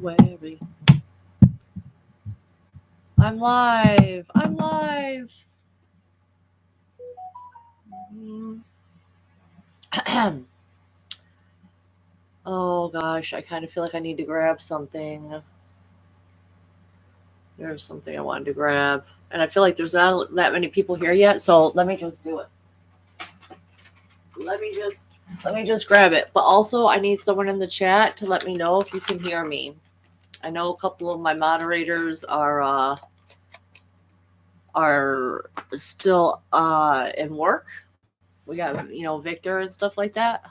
February. I'm live. I'm live. Mm. Oh gosh, I kind of feel like I need to grab something. There's something I wanted to grab. And I feel like there's not that many people here yet, so let me just do it. Let me just let me just grab it. But also I need someone in the chat to let me know if you can hear me. I know a couple of my moderators are still in work. We got Victor and stuff like that.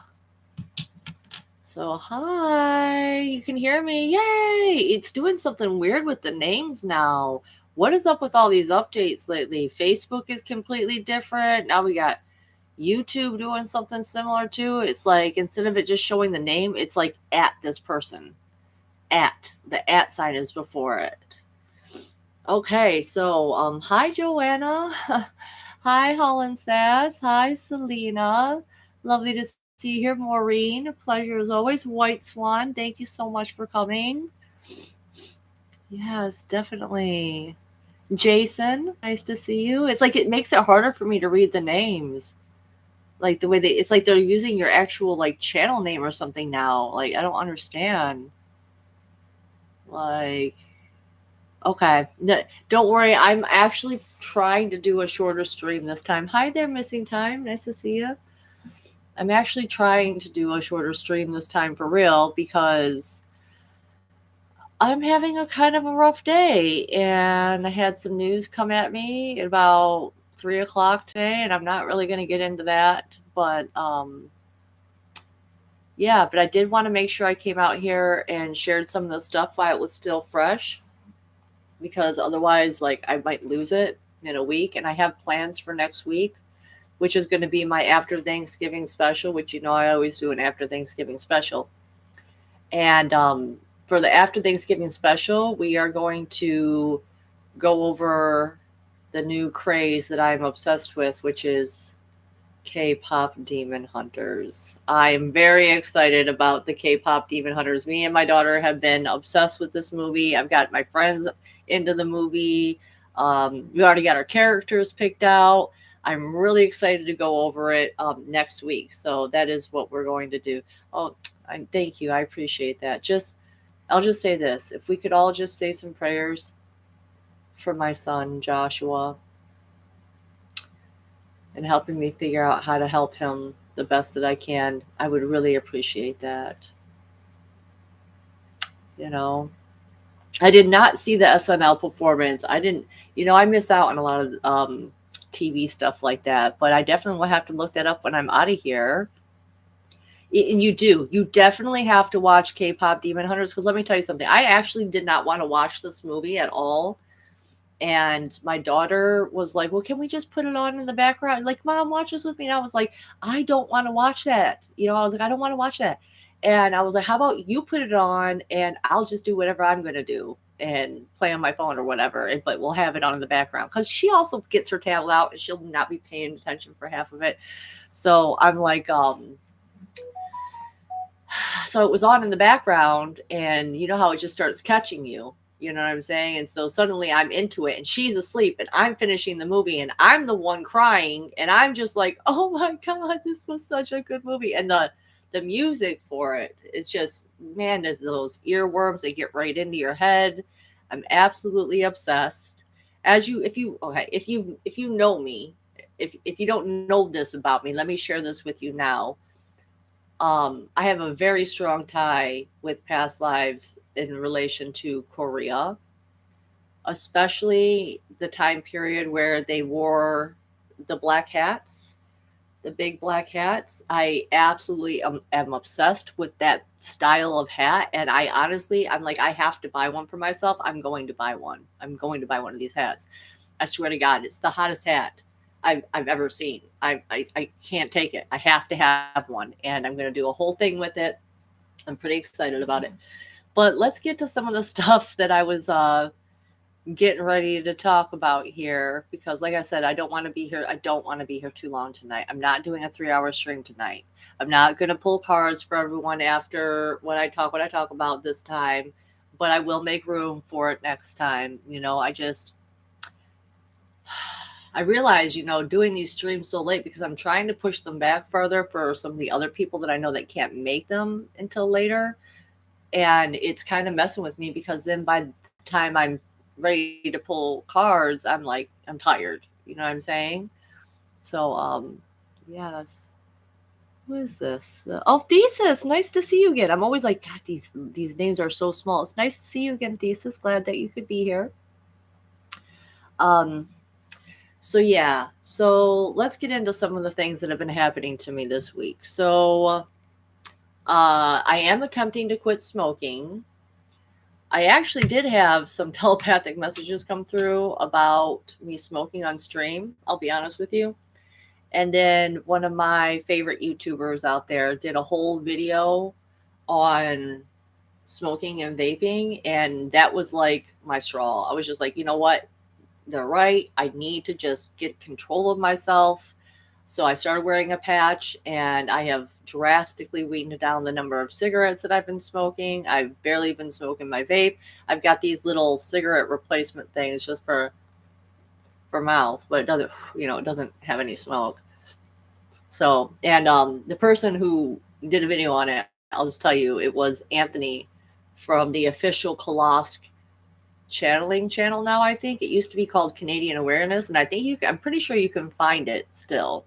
So hi, you can hear me. Yay! It's doing something weird with the names now. What is up with all these updates lately? Facebook is completely different. Now we got YouTube doing something similar too. It's like instead of it just showing the name, it's like at this person. At. The at sign is before it. Okay, so hi Joanna. Hi Holland Sass. Hi Selena. Lovely to see you here, Maureen. Pleasure as always. White Swan, thank you so much for coming. Yes, definitely. Jason, nice to see you. It's like it makes it harder for me to read the names. Like the way it's like they're using your actual like channel name or something now. Like I don't understand. Like okay. Don't worry. I'm actually trying to do a shorter stream this time. Hi there, Missing Time. Nice to see you. I'm actually trying to do a shorter stream this time for real because I'm having a kind of a rough day. And I had some news come at me at about 3 o'clock today, and I'm not really going to get into that. But yeah, but I did want to make sure I came out here and shared some of the stuff while it was still fresh because otherwise like I might lose it in a week, and I have plans for next week, which is going to be my after Thanksgiving special, which I always do an after Thanksgiving special. And for the after Thanksgiving special, we are going to go over the new craze that I'm obsessed with, which is K-pop Demon Hunters. I'm very excited about the K-pop Demon Hunters. Me and my daughter have been obsessed with this movie. I've got my friends into the movie. We already got our characters picked out. I'm really excited to go over it next week. So that is what we're going to do. Oh, thank you. I appreciate that. I'll just say this: if we could all just say some prayers for my son Joshua and helping me figure out how to help him the best that I can, I would really appreciate that. You know, I did not see the SNL performance. I didn't, I miss out on a lot of TV stuff like that, but I definitely will have to look that up when I'm out of here. And you definitely have to watch K-pop Demon Hunters because let me tell you something. I actually did not want to watch this movie at all. And my daughter was like, well, can we just put it on in the background? Like, Mom, watch this with me. And I was like, I don't want to watch that. I was like, I don't want to watch that. And I was like, how about you put it on and I'll just do whatever I'm going to do and play on my phone or whatever. But we'll have it on in the background. Because she also gets her tablet out and she'll not be paying attention for half of it. So I'm like, so it was on in the background and you know how it just starts catching you. You know what I'm saying? And so suddenly I'm into it and she's asleep and I'm finishing the movie and I'm the one crying and I'm just like, oh my God, this was such a good movie. And the music for it, it's just, man, there's those earworms, they get right into your head. I'm absolutely obsessed. If you know me, if you don't know this about me, let me share this with you now. I have a very strong tie with past lives in relation to Korea, especially the time period where they wore the black hats, the big black hats. I absolutely am obsessed with that style of hat. And I honestly, I'm like, I have to buy one for myself. I'm going to buy one. I'm going to buy one of these hats. I swear to God, it's the hottest hat I've ever seen. I can't take it. I have to have one. And I'm going to do a whole thing with it. I'm pretty excited about it. But let's get to some of the stuff that I was getting ready to talk about here because like I said, I don't want to be here. I don't want to be here too long tonight. I'm not doing a 3-hour stream tonight. I'm not going to pull cards for everyone after what I talk about this time. but I will make room for it next time. I realize, doing these streams so late because I'm trying to push them back further for some of the other people that I know that can't make them until later. And it's kind of messing with me because then by the time I'm ready to pull cards, I'm tired. You know what I'm saying? So, yes. Who is this? Oh, Thesis. Nice to see you again. I'm always like, God, these names are so small. It's nice to see you again, Thesis. Glad that you could be here. So yeah, so let's get into some of the things that have been happening to me this week. So I am attempting to quit smoking. I actually did have some telepathic messages come through about me smoking on stream, I'll be honest with you. And then one of my favorite YouTubers out there did a whole video on smoking and vaping, and that was like my straw. I was just like, you know what? They're right. I need to just get control of myself. So I started wearing a patch, and I have drastically weaned down the number of cigarettes that I've been smoking. I've barely been smoking my vape. I've got these little cigarette replacement things just for mouth, but it doesn't have any smoke. So, and the person who did a video on it, I'll just tell you, it was Anthony from the official Kolosk channeling channel now. I think it used to be called Canadian Awareness, and I'm pretty sure you can find it still,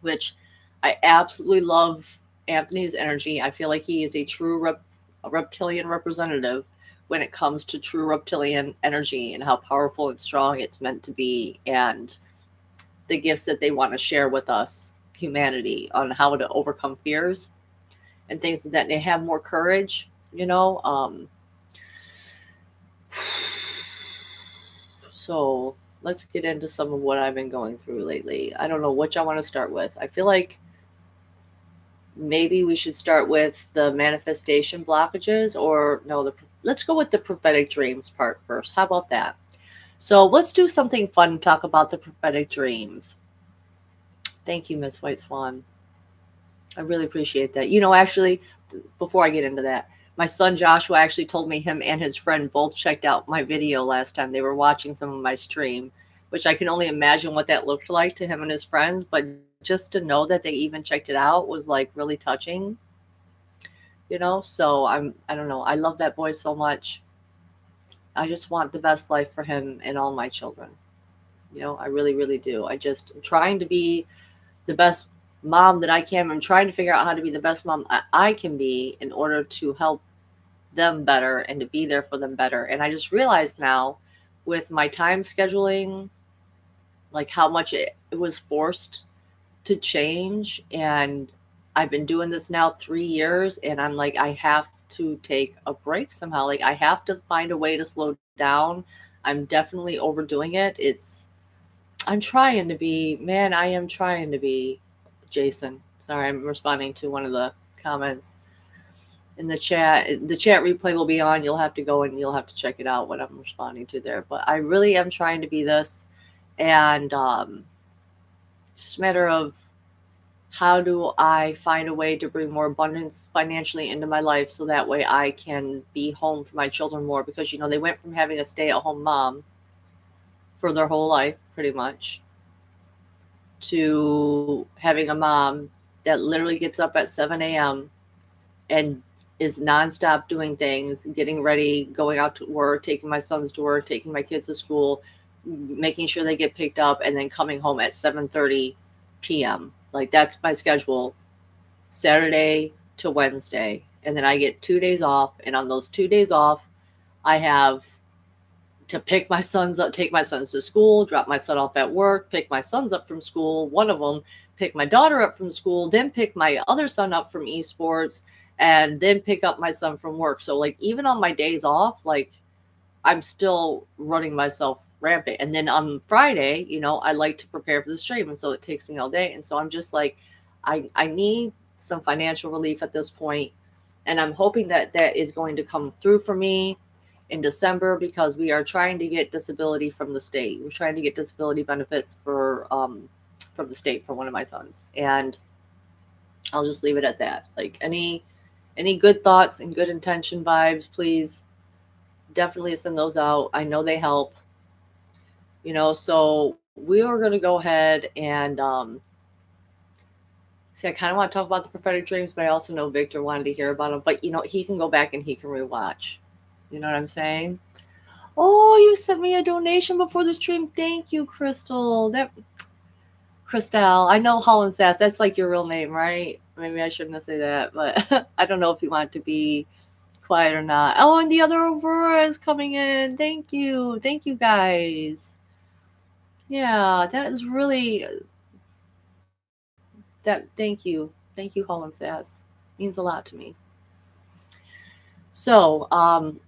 which I absolutely love Anthony's energy. I feel like he is a true reptilian representative when it comes to true reptilian energy and how powerful and strong it's meant to be, and the gifts that they want to share with us, humanity, on how to overcome fears and things like that. They have more courage, So let's get into some of what I've been going through lately. I don't know which I want to start with. I feel like maybe we should start with the manifestation blockages, or no, let's go with the prophetic dreams part first. How about that? So let's do something fun, talk about the prophetic dreams. Thank you, Miss White Swan. I really appreciate that. Actually, before I get into that, my son Joshua actually told me him and his friend both checked out my video last time. They were watching some of my stream, which I can only imagine what that looked like to him and his friends. But just to know that they even checked it out was like really touching, So I don't know. I love that boy so much. I just want the best life for him and all my children. I really, really do. I just am trying to be the best mom that I can. I'm trying to figure out how to be the best mom I can be in order to help them better and to be there for them better. And I just realized now with my time scheduling, like how much it was forced to change. And I've been doing this now 3 years, and I'm like, I have to take a break somehow. Like I have to find a way to slow down. I'm definitely overdoing it. I am trying to be, Jason. Sorry, I'm responding to one of the comments in the chat. The chat replay will be on. You'll have to go and you'll have to check it out what I'm responding to there. But I really am trying to be this. And just a matter of how do I find a way to bring more abundance financially into my life so that way I can be home for my children more, because, they went from having a stay-at-home mom for their whole life, pretty much, to having a mom that literally gets up at 7 a.m. and is nonstop doing things, getting ready, going out to work, taking my sons to work, taking my kids to school, making sure they get picked up, and then coming home at 7:30 p.m. Like that's my schedule, Saturday to Wednesday. And then I get 2 days off. And on those 2 days off, I have to pick my sons up, take my sons to school, drop my son off at work, pick my sons up from school, one of them, pick my daughter up from school, then pick my other son up from esports, and then pick up my son from work. So like even on my days off, like I'm still running myself rampant. And then on Friday, I like to prepare for the stream, and so it takes me all day. And so I'm just like, I need some financial relief at this point, and I'm hoping that is going to come through for me in December, because we are trying to get disability from the state. We're trying to get disability benefits from the state for one of my sons. And I'll just leave it at that. Like any good thoughts and good intention vibes, please definitely send those out. I know they help. So we are going to go ahead and see. I kind of want to talk about the prophetic dreams, but I also know Victor wanted to hear about them. But he can go back and he can rewatch. You know what I'm saying? Oh, you sent me a donation before the stream. Thank you, Crystal. Crystal. I know Holland Sass. That's like your real name, right? Maybe I shouldn't have said that, but I don't know if you want to be quiet or not. Oh, and the other Aurora is coming in. Thank you. Thank you, guys. Yeah, that is really that. Thank you, Holland Sass. Means a lot to me. So,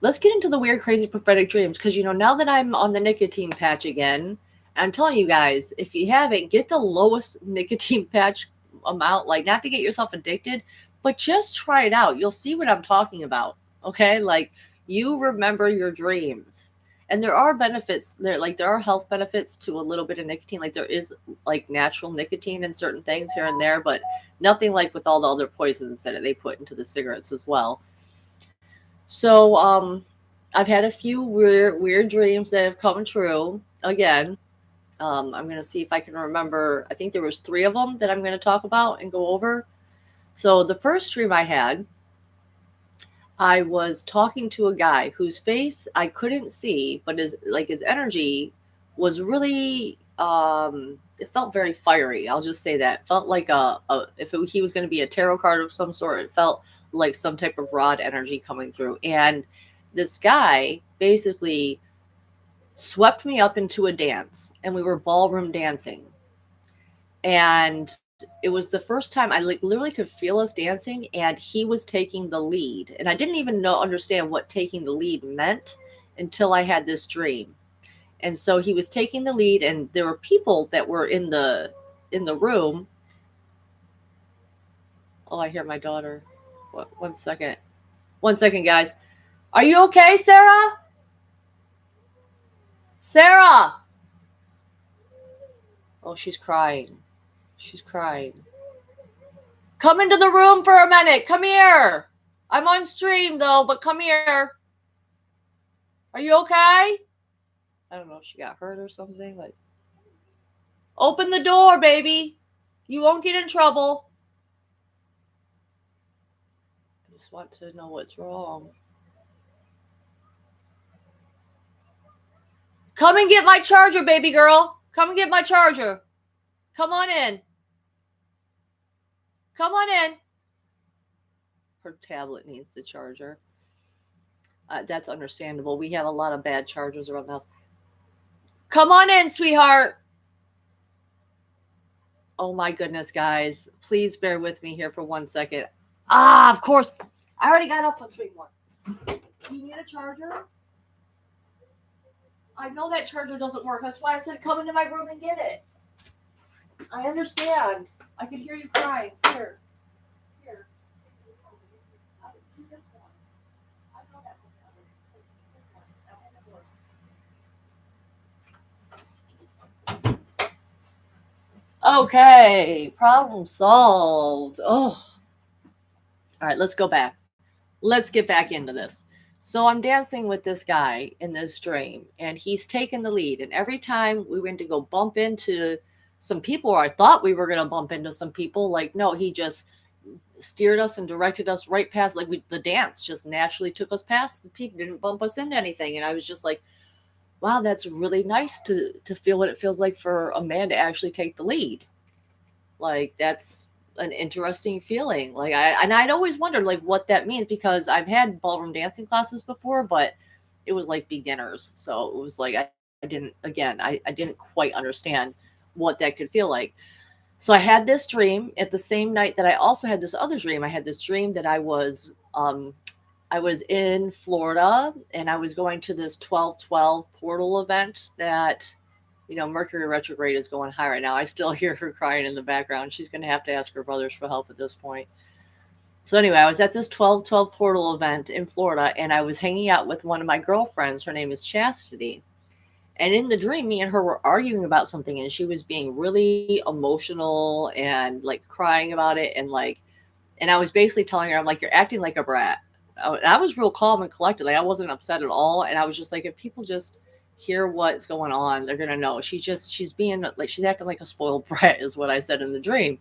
let's get into the weird, crazy prophetic dreams. Because, now that I'm on the nicotine patch again, I'm telling you guys, if you haven't, get the lowest nicotine patch amount, like not to get yourself addicted, but just try it out. You'll see what I'm talking about. Okay. Like you remember your dreams. And there are benefits there, like there are health benefits to a little bit of nicotine. Like there is like natural nicotine in certain things here and there, but nothing like with all the other poisons that they put into the cigarettes as well. So I've had a few weird dreams that have come true. Again, I'm gonna see if I can remember. I think there was 3 of them that I'm gonna talk about and go over. So the first dream I had, I was talking to a guy whose face I couldn't see, but his energy was really it felt very fiery. I'll just say that. It felt like he was going to be a tarot card of some sort. It felt like some type of rod energy coming through. And this guy basically swept me up into a dance, and we were ballroom dancing. And it was the first time I like literally could feel us dancing, and he was taking the lead. And I didn't even understand what taking the lead meant until I had this dream. And so he was taking the lead, and there were people that were in the room. Oh, I hear my daughter. What, 1 second. 1 second, guys. Are you okay, Sarah? Sarah! Oh, she's crying. She's crying. Come into the room for a minute. Come here. I'm on stream though, but come here. Are you okay? I don't know if she got hurt or something. Like, open the door, baby. You won't get in trouble. I just want to know what's wrong. Come and get my charger, baby girl. Come and get my charger. Come on in. Come on in. Her tablet needs the charger. That's understandable. We have a lot of bad chargers around the house. Come on in, sweetheart. Oh my goodness, guys. Please bear with me here for 1 second. Of course. I already got off the stream one. Do you need a charger? I know that charger doesn't work. That's why I said come into my room and get it. I understand. I can hear you crying. Here. Here. Do this one. I know that one. Okay. Problem solved. Oh. All right, let's go back. Let's get back into this. So I'm dancing with this guy in this dream, and he's taking the lead. And every time we went to go bump into some people, or I thought we were going to bump into some people, like, no, he just steered us and directed us right past, like the dance just naturally took us past the people, didn't bump us into anything. And I was just like, wow, that's really nice to feel what it feels like for a man to actually take the lead. Like, that's an interesting feeling. Like I'd always wondered like what that means, because I've had ballroom dancing classes before, but it was like beginners. So it was like I didn't quite understand what that could feel like. So I had this dream at the same night that I also had this other dream. I had this dream that I was in Florida, and I was going to this 12/12 portal event that Mercury retrograde is going high right now. I still hear her crying in the background. She's going to have to ask her brothers for help at this point. So anyway, I was at this 12/12 portal event in Florida, and I was hanging out with one of my girlfriends. Her name is Chastity. And in the dream, me and her were arguing about something, and she was being really emotional and like crying about it. And I was basically telling her, I'm like, you're acting like a brat. I was real calm and collected. Like I wasn't upset at all. And I was just like, if people just hear what's going on, they're gonna know. She's being like she's acting like a spoiled brat is what I said in the dream.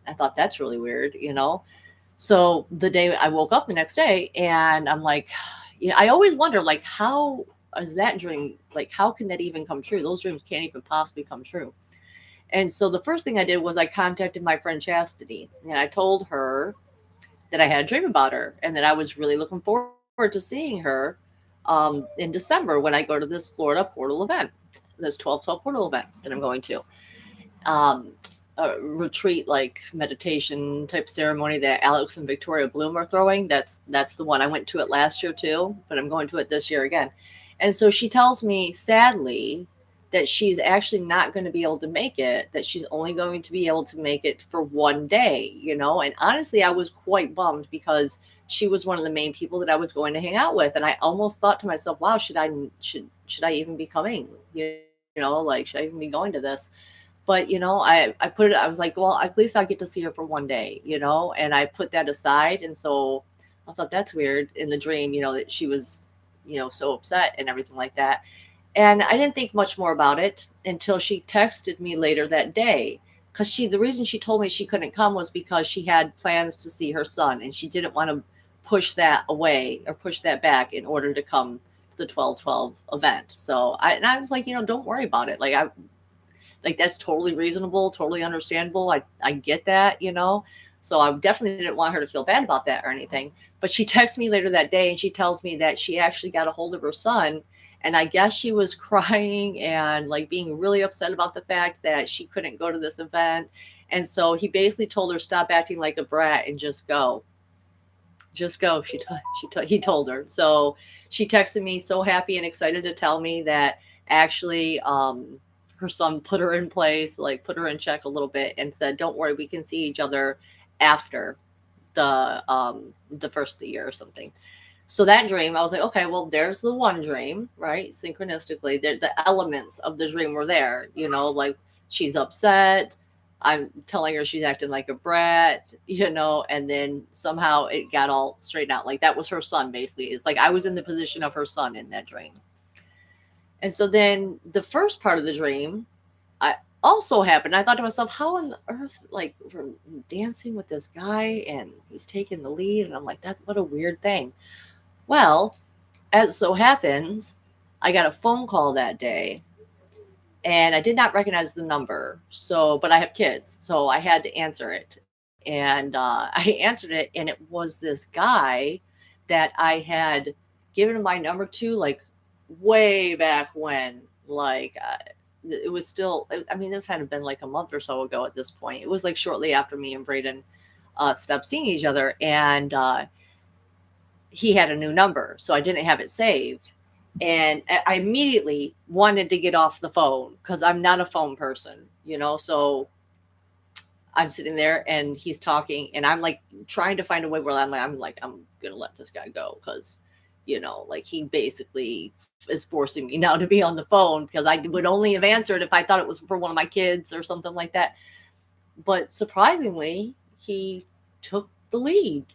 I thought that's really weird, you know. So the day I woke up the next day and I'm like, you know, I always wonder like how is that dream like how can that even come true? Those dreams can't even possibly come true. And so the first thing I did was I contacted my friend Chastity and I told her that I had a dream about her and that I was really looking forward to seeing her in December when I go to this Florida portal event, this 12/12 portal event that I'm going to. Um, a retreat like meditation type ceremony that Alex and Victoria Bloom are throwing. That's the one. I went to it last year too, but I'm going to it this year again. And so she tells me sadly that she's actually not going to be able to make it, that she's only going to be able to make it for one day, you know? And honestly, I was quite bummed because she was one of the main people that I was going to hang out with. And I almost thought to myself, wow, should I even be coming? You know, like should I even be going to this? But you know, I put it, I was like, well, at least I get to see her for one day, you know, and I put that aside. And so I thought that's weird in the dream, you know, that she was, you know, so upset and everything like that. And I didn't think much more about it until she texted me later that day. Because the reason she told me she couldn't come was because she had plans to see her son and she didn't want to push that away or push that back in order to come to the 12/12 event. So I was like, you know, don't worry about it. Like that's totally reasonable, totally understandable. I get that, you know. So I definitely didn't want her to feel bad about that or anything. But she texts me later that day and she tells me that she actually got a hold of her son and I guess she was crying and like being really upset about the fact that she couldn't go to this event. And so he basically told her stop acting like a brat and just go. Just go. He told her. So she texted me so happy and excited to tell me that actually her son put her in place, like put her in check a little bit and said, "Don't worry, we can see each other after the first of the year or something." So that dream, I was like, okay, well, there's the one dream, right? Synchronistically, the elements of the dream were there, you know, like she's upset. I'm telling her she's acting like a brat, you know, and then somehow it got all straightened out. Like that was her son, basically. It's like I was in the position of her son in that dream. And so then the first part of the dream, I also happened. I thought to myself, how on earth, like, we're dancing with this guy and he's taking the lead? And I'm like, that's what a weird thing. Well, as so happens, I got a phone call that day and I did not recognize the number. So, but I have kids, so I had to answer it. And I answered it, and it was this guy that I had given my number to, like, way back when. Like, it was still, I mean, this hadn't been like a month or so ago at this point. It was like shortly after me and Braden stopped seeing each other. And he had a new number, so I didn't have it saved. And I immediately wanted to get off the phone because I'm not a phone person, you know. So I'm sitting there and he's talking, and I'm like trying to find a way where I'm gonna let this guy go because, you know, like he basically is forcing me now to be on the phone because I would only have answered if I thought it was for one of my kids or something like that. But surprisingly, he took the lead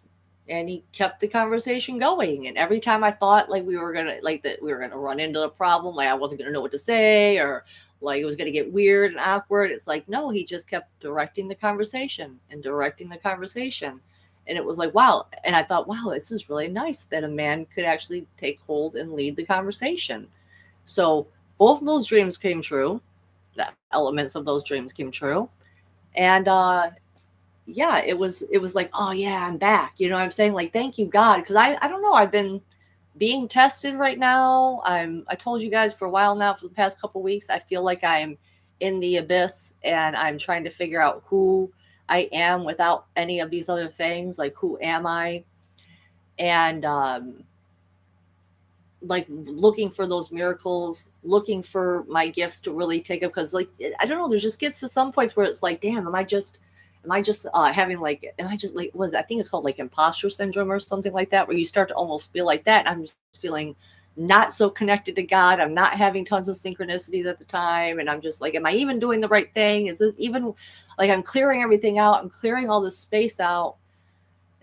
and he kept the conversation going. And every time I thought like we were gonna like that we were gonna run into a problem, like I wasn't gonna know what to say or like it was gonna get weird and awkward, it's like no, he just kept directing the conversation and directing the conversation. And it was like wow. And I thought, wow, this is really nice that a man could actually take hold and lead the conversation. So both of those dreams came true. The elements of those dreams came true. And yeah, it was like, oh yeah, I'm back. You know what I'm saying? Like, thank you, God. Because I don't know, I've been being tested right now. I told you guys for a while now, for the past couple weeks, I feel like I'm in the abyss and I'm trying to figure out who I am without any of these other things. Like, who am I? And like looking for those miracles, looking for my gifts to really take up. Because like I don't know, there's just gets to some points where it's like, damn, am I just having like, am I just like, was I think it's called like imposter syndrome or something like that, where you start to almost feel like that. And I'm just feeling not so connected to God. I'm not having tons of synchronicities at the time. And I'm just like, am I even doing the right thing? Is this even like, I'm clearing everything out. I'm clearing all this space out.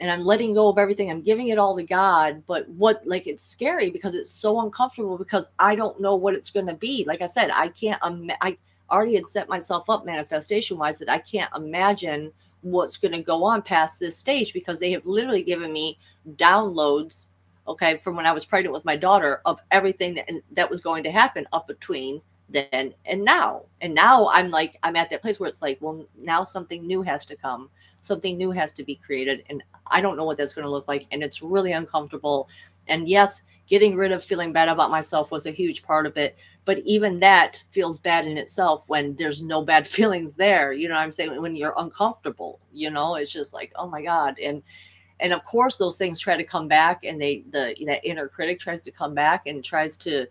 and I'm letting go of everything. I'm giving it all to God. But what, like, it's scary because it's so uncomfortable because I don't know what it's going to be. Like I said, I can't, I already had set myself up manifestation wise that I can't imagine what's going to go on past this stage, because they have literally given me downloads, okay, from when I was pregnant with my daughter, of everything that was going to happen up between then and now. And now I'm like, I'm at that place where it's like, well, now something new has to come. Something new has to be created. And I don't know what that's going to look like. And it's really uncomfortable. And yes, getting rid of feeling bad about myself was a huge part of it. But even that feels bad in itself when there's no bad feelings there. You know what I'm saying? When you're uncomfortable, it's just like, oh my God. And of course those things try to come back, and that inner critic tries to come back and tries to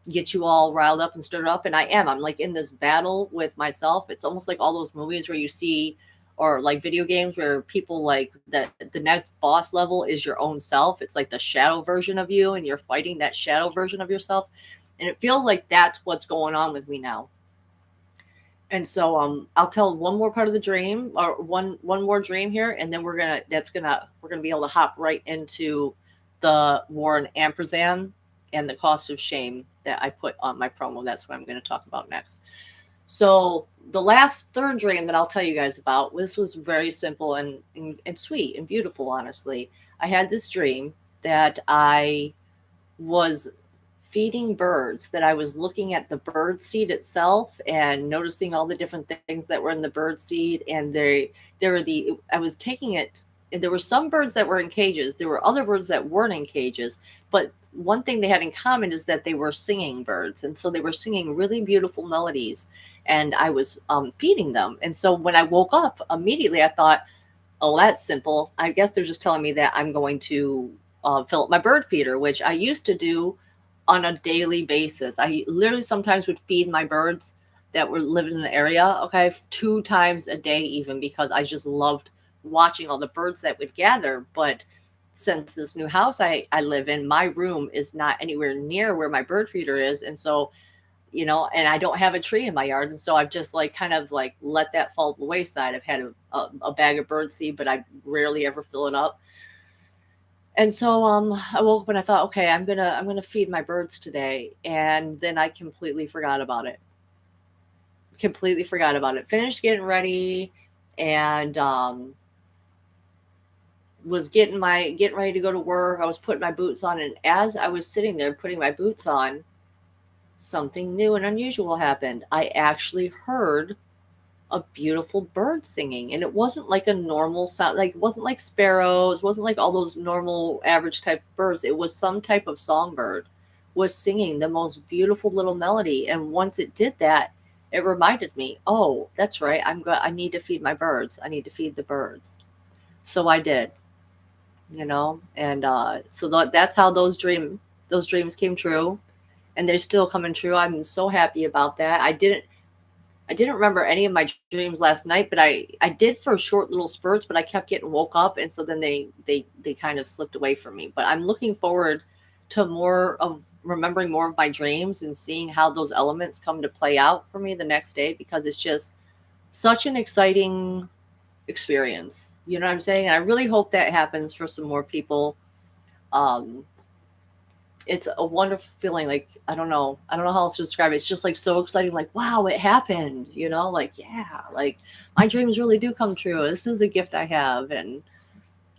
get you all riled up and stirred up. And I'm like in this battle with myself. It's almost like all those movies where you see, or like video games where people, like, that the next boss level is your own self. It's like the shadow version of you, and you're fighting that shadow version of yourself. And it feels like that's what's going on with me now. And so I'll tell one more part of the dream, or one more dream here, and then we're gonna be able to hop right into the Warren Ampersand and the cost of shame that I put on my promo. That's what I'm going to talk about next. So the last third dream that I'll tell you guys about, this was very simple and sweet and beautiful, honestly. I had this dream that I was feeding birds, that I was looking at the bird seed itself and noticing all the different things that were in the bird seed. And I was taking it, and there were some birds that were in cages. There were other birds that weren't in cages. But one thing they had in common is that they were singing birds. And so they were singing really beautiful melodies, and I was feeding them. And so when I woke up immediately, I thought, oh, that's simple. I guess they're just telling me that I'm going to fill up my bird feeder, which I used to do on a daily basis. I literally sometimes would feed my birds that were living in the area, okay, 2 times a day, even, because I just loved watching all the birds that would gather. But since this new house I live in, my room is not anywhere near where my bird feeder is. And so, and I don't have a tree in my yard. And so I've just like kind of like let that fall to the wayside. I've had a bag of bird seed, but I rarely ever fill it up. And so I woke up and I thought, okay, I'm gonna feed my birds today. And then I completely forgot about it. Completely forgot about it. Finished getting ready, and was getting ready to go to work. I was putting my boots on, and as I was sitting there putting my boots on, something new and unusual happened. I actually heard a beautiful bird singing, and it wasn't like a normal sound. Like, it wasn't like sparrows, wasn't like all those normal average type of birds. It was some type of songbird was singing the most beautiful little melody. And once it did that, it reminded me, oh, that's right, I need to feed my birds. I need to feed the birds. So I did, and so that's how those dreams came true, and they're still coming true. I'm so happy about that. I didn't remember any of my dreams last night, but I did for short little spurts, but I kept getting woke up. And so then they kind of slipped away from me. But I'm looking forward to remembering more of my dreams and seeing how those elements come to play out for me the next day, because it's just such an exciting experience. You know what I'm saying? And I really hope that happens for some more people. Um, it's a wonderful feeling. Like, I don't know how else to describe it. It's just like so exciting. Like, wow, it happened, like, yeah, like my dreams really do come true. This is a gift I have. And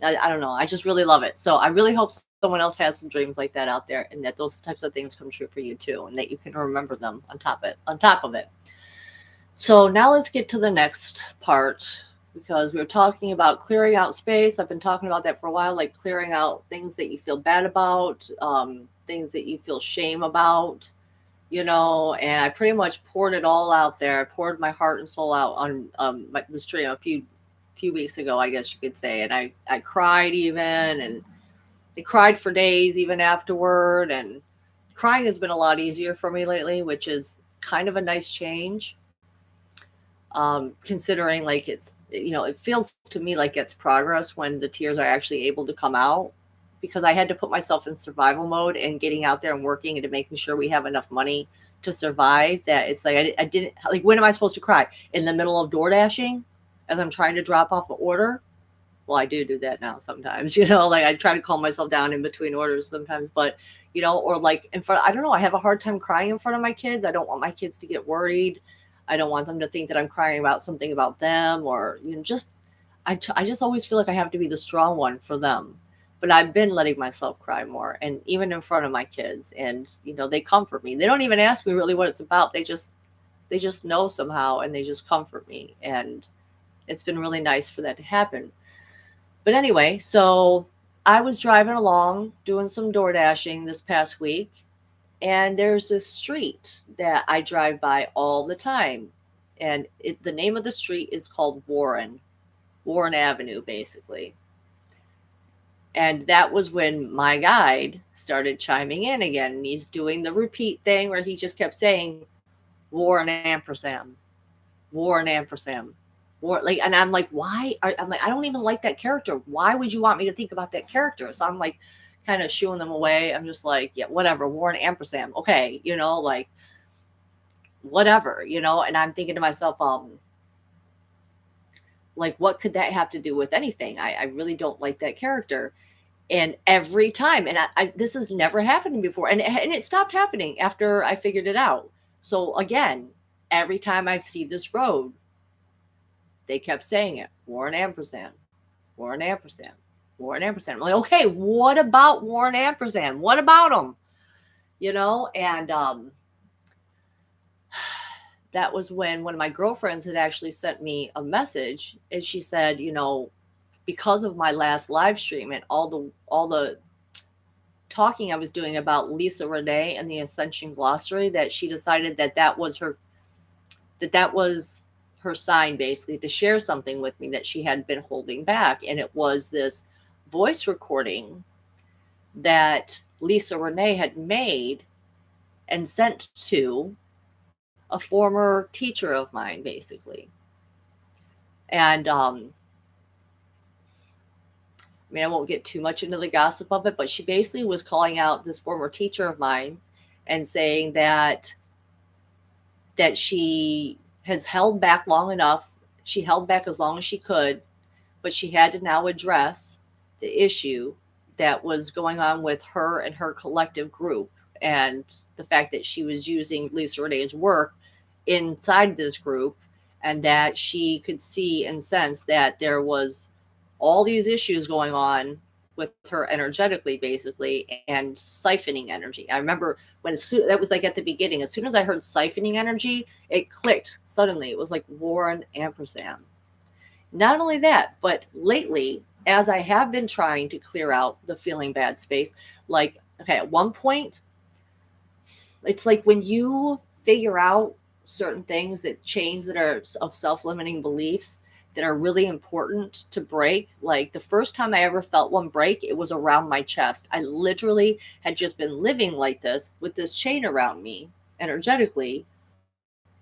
I don't know, I just really love it. So I really hope someone else has some dreams like that out there, and that those types of things come true for you too, and that you can remember them on top of it. So now let's get to the next part, because we were talking about clearing out space. I've been talking about that for a while, like clearing out things that you feel bad about, things that you feel shame about, and I pretty much poured it all out there. I poured my heart and soul out on the stream a few weeks ago, I guess you could say. And I cried even, and I cried for days even afterward. And crying has been a lot easier for me lately, which is kind of a nice change. Considering, like, it feels to me like it's progress when the tears are actually able to come out, because I had to put myself in survival mode and getting out there and working and making sure we have enough money to survive. That it's like I didn't, like, when am I supposed to cry? In the middle of door dashing as I'm trying to drop off an order? Well, I do that now sometimes, you know, like I try to calm myself down in between orders sometimes, but you know, or like in front, I don't know, I have a hard time crying in front of my kids. I don't want my kids to get worried. I don't want them to think that I'm crying about something about them, or, you know, just, I just always feel like I have to be the strong one for them. But I've been letting myself cry more, and even in front of my kids, and, you know, they comfort me. They don't even ask me really what it's about. They just know somehow, and they just comfort me. And it's been really nice for that to happen. But anyway, so I was driving along doing some door dashing this past week, and there's this street that I drive by all the time. And the name of the street is called Warren Avenue, basically. And that was when my guide started chiming in again. And he's doing the repeat thing where he just kept saying, Warren Ampersand, Warren Ampersand. Like, and I'm like, why? I'm like, I don't even like that character. Why would you want me to think about that character? So I'm like, kind of shooing them away. I'm just like, yeah, whatever, Warren Ampersand. Okay, you know, like, whatever, you know. And I'm thinking to myself, like, what could that have to do with anything? I really don't like that character. And every time, and this has never happened before, and it stopped happening after I figured it out. So again, every time I see this road, they kept saying it, Warren Ampersand, Warren Ampersand, Warren Ampersand. I'm like, okay, what about Warren Ampersand? What about him? You know, and that was when one of my girlfriends had actually sent me a message, and she said, you know, because of my last live stream and all the talking I was doing about Lisa Renee and the Ascension Glossary, that she decided that that was her sign, basically, to share something with me that she had been holding back. And it was this voice recording that Lisa Renee had made and sent to a former teacher of mine, basically. And I mean, I won't get too much into the gossip of it, but she basically was calling out this former teacher of mine and saying that she has held back long enough. She held back as long as she could, but she had to now address the issue that was going on with her and her collective group, and the fact that she was using Lisa Renee's work inside this group, and that she could see and sense that there was all these issues going on with her energetically, basically, and siphoning energy. I remember when that was like at the beginning, as soon as I heard siphoning energy, it clicked suddenly. It was like Warren Ampersand. Not only that, but lately, as I have been trying to clear out the feeling bad space, like, okay, at one point, it's like when you figure out certain things, that chains that are of self-limiting beliefs that are really important to break. Like the first time I ever felt one break, it was around my chest. I literally had just been living like this with this chain around me energetically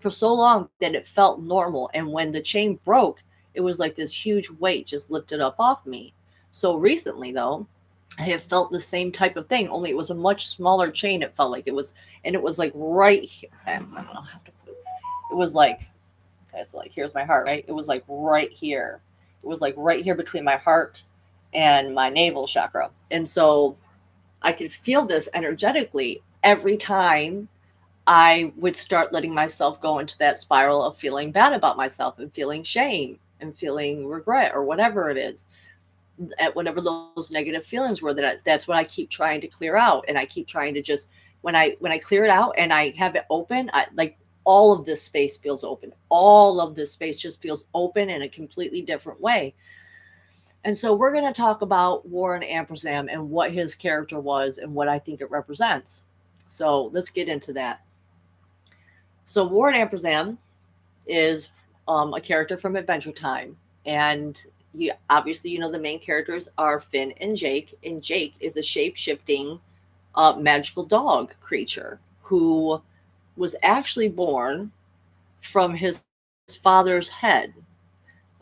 for so long that it felt normal. And when the chain broke, it was like this huge weight just lifted up off me. So recently, though, I have felt the same type of thing, only it was a much smaller chain. It felt like it was, and it was like right here. I don't know how to put it. It was like, okay, so like here's my heart, right? It was like right here. It was like right here between my heart and my navel chakra. And so I could feel this energetically every time I would start letting myself go into that spiral of feeling bad about myself and feeling shame and feeling regret or whatever it is, at whatever those negative feelings were, that's what I keep trying to clear out. And I keep trying to just, when I clear it out and I have it open, I like, all of this space feels open. All of this space just feels open in a completely different way. And so we're going to talk about Warren Ampersand and what his character was and what I think it represents. So let's get into that. So Warren Ampersand is a character from Adventure Time. And obviously, you know, the main characters are Finn and Jake. And Jake is a shape-shifting magical dog creature who was actually born from his father's head.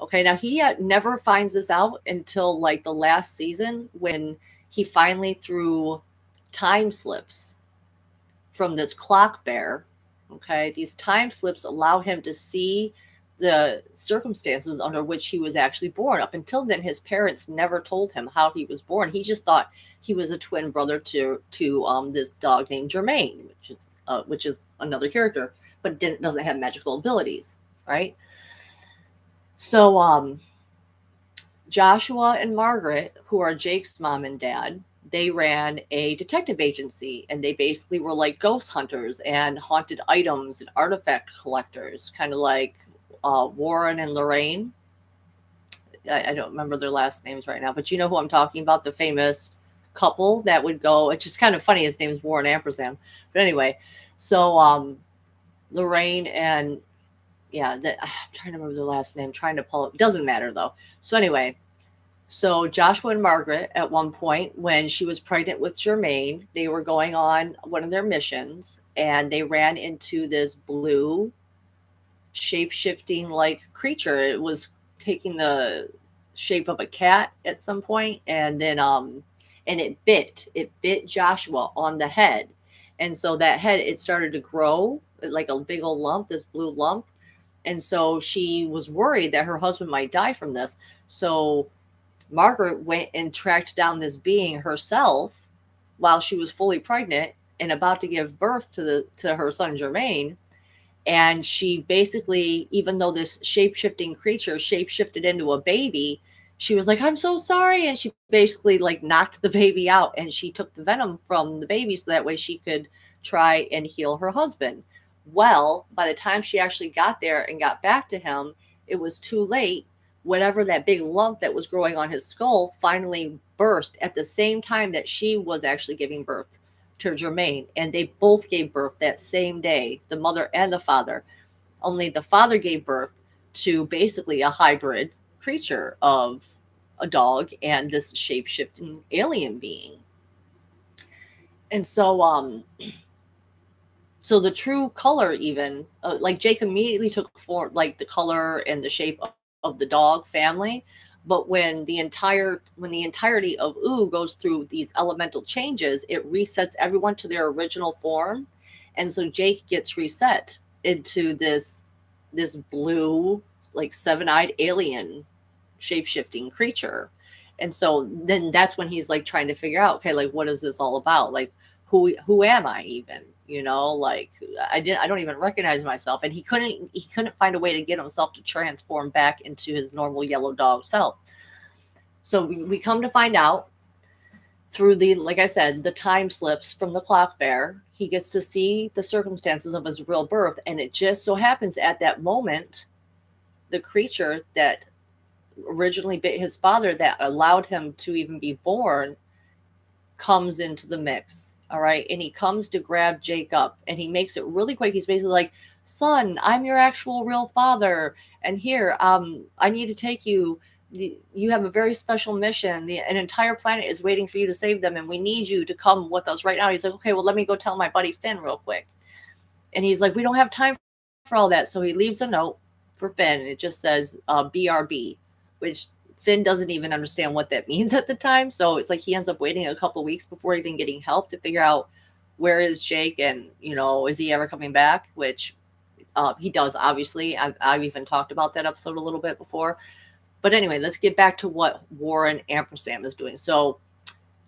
Okay, now he never finds this out until like the last season, when he finally, through time slips from this clock bear, okay, these time slips allow him to see the circumstances under which he was actually born. Up until then, his parents never told him how he was born. He just thought he was a twin brother to this dog named Jermaine, which is another character, but doesn't have magical abilities, right? So Joshua and Margaret, who are Jake's mom and dad, they ran a detective agency, and they basically were like ghost hunters and haunted items and artifact collectors, kind of like Warren and Lorraine. I don't remember their last names right now, but you know who I'm talking about, the famous couple that would go. It's just kind of funny. His name is Warren Ampersand. But anyway, so Lorraine and yeah, I'm trying to remember their last name. Trying to pull it. Doesn't matter though. So anyway, so Joshua and Margaret, at one point when she was pregnant with Jermaine, they were going on one of their missions, and they ran into this blue shape-shifting like creature. It was taking the shape of a cat at some point, and then and it bit Joshua on the head. And so that head, it started to grow like a big old lump, this blue lump. And so she was worried that her husband might die from this. So Margaret went and tracked down this being herself while she was fully pregnant and about to give birth to her son Jermaine. And she basically, even though this shape-shifting creature shape-shifted into a baby, she was like, I'm so sorry. And she basically like knocked the baby out, and she took the venom from the baby so that way she could try and heal her husband. Well, by the time she actually got there and got back to him, it was too late. Whatever that big lump that was growing on his skull finally burst at the same time that she was actually giving birth to Jermaine, and they both gave birth that same day, the mother and the father. Only the father gave birth to basically a hybrid creature of a dog and this shape-shifting alien being. And so the true color, even like Jake immediately took for like the color and the shape of the dog family. But when the entirety of Ooh goes through these elemental changes, it resets everyone to their original form. And so Jake gets reset into this blue, like seven-eyed alien shape-shifting creature. And so then that's when he's like trying to figure out, okay, like what is this all about? Like who am I even? You know, like I don't even recognize myself. And he couldn't find a way to get himself to transform back into his normal yellow dog self. So we come to find out through like I said, the time slips from the clock bear. He gets to see the circumstances of his real birth. And it just so happens at that moment, the creature that originally bit his father, that allowed him to even be born, comes into the mix. All right. And he comes to grab Jake up, and he makes it really quick. He's basically like, son, I'm your actual real father. And here, I need to take you. You have a very special mission. An entire planet is waiting for you to save them, and we need you to come with us right now. He's like, okay, well, let me go tell my buddy Finn real quick. And he's like, we don't have time for all that. So he leaves a note for Finn. It just says BRB, which Finn doesn't even understand what that means at the time. So it's like he ends up waiting a couple weeks before even getting help to figure out where is Jake, and, you know, is he ever coming back? Which he does, obviously. I've even talked about that episode a little bit before. But anyway, let's get back to what Warren Ampersand is doing. So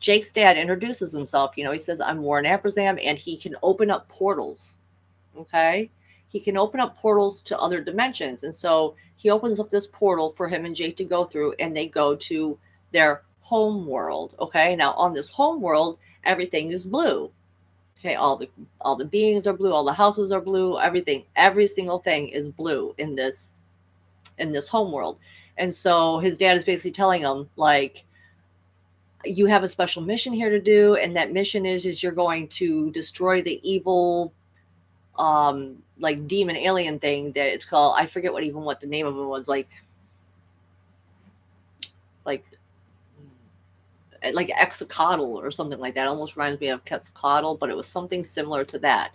Jake's dad introduces himself. You know, he says, I'm Warren Ampersand, and he can open up portals. Okay? He can open up portals to other dimensions. And so he opens up this portal for him and Jake to go through, and they go to their home world. Okay? Now, on this home world, everything is blue. Okay, all the beings are blue, all the houses are blue, everything, every single thing is blue in this home world. And so his dad is basically telling him, like, you have a special mission here to do, and that mission is you're going to destroy the evil like demon alien thing that it's called. I forget what the name of it was, like Exocotl or something like that. It almost reminds me of Quetzalcoatl, but it was something similar to that.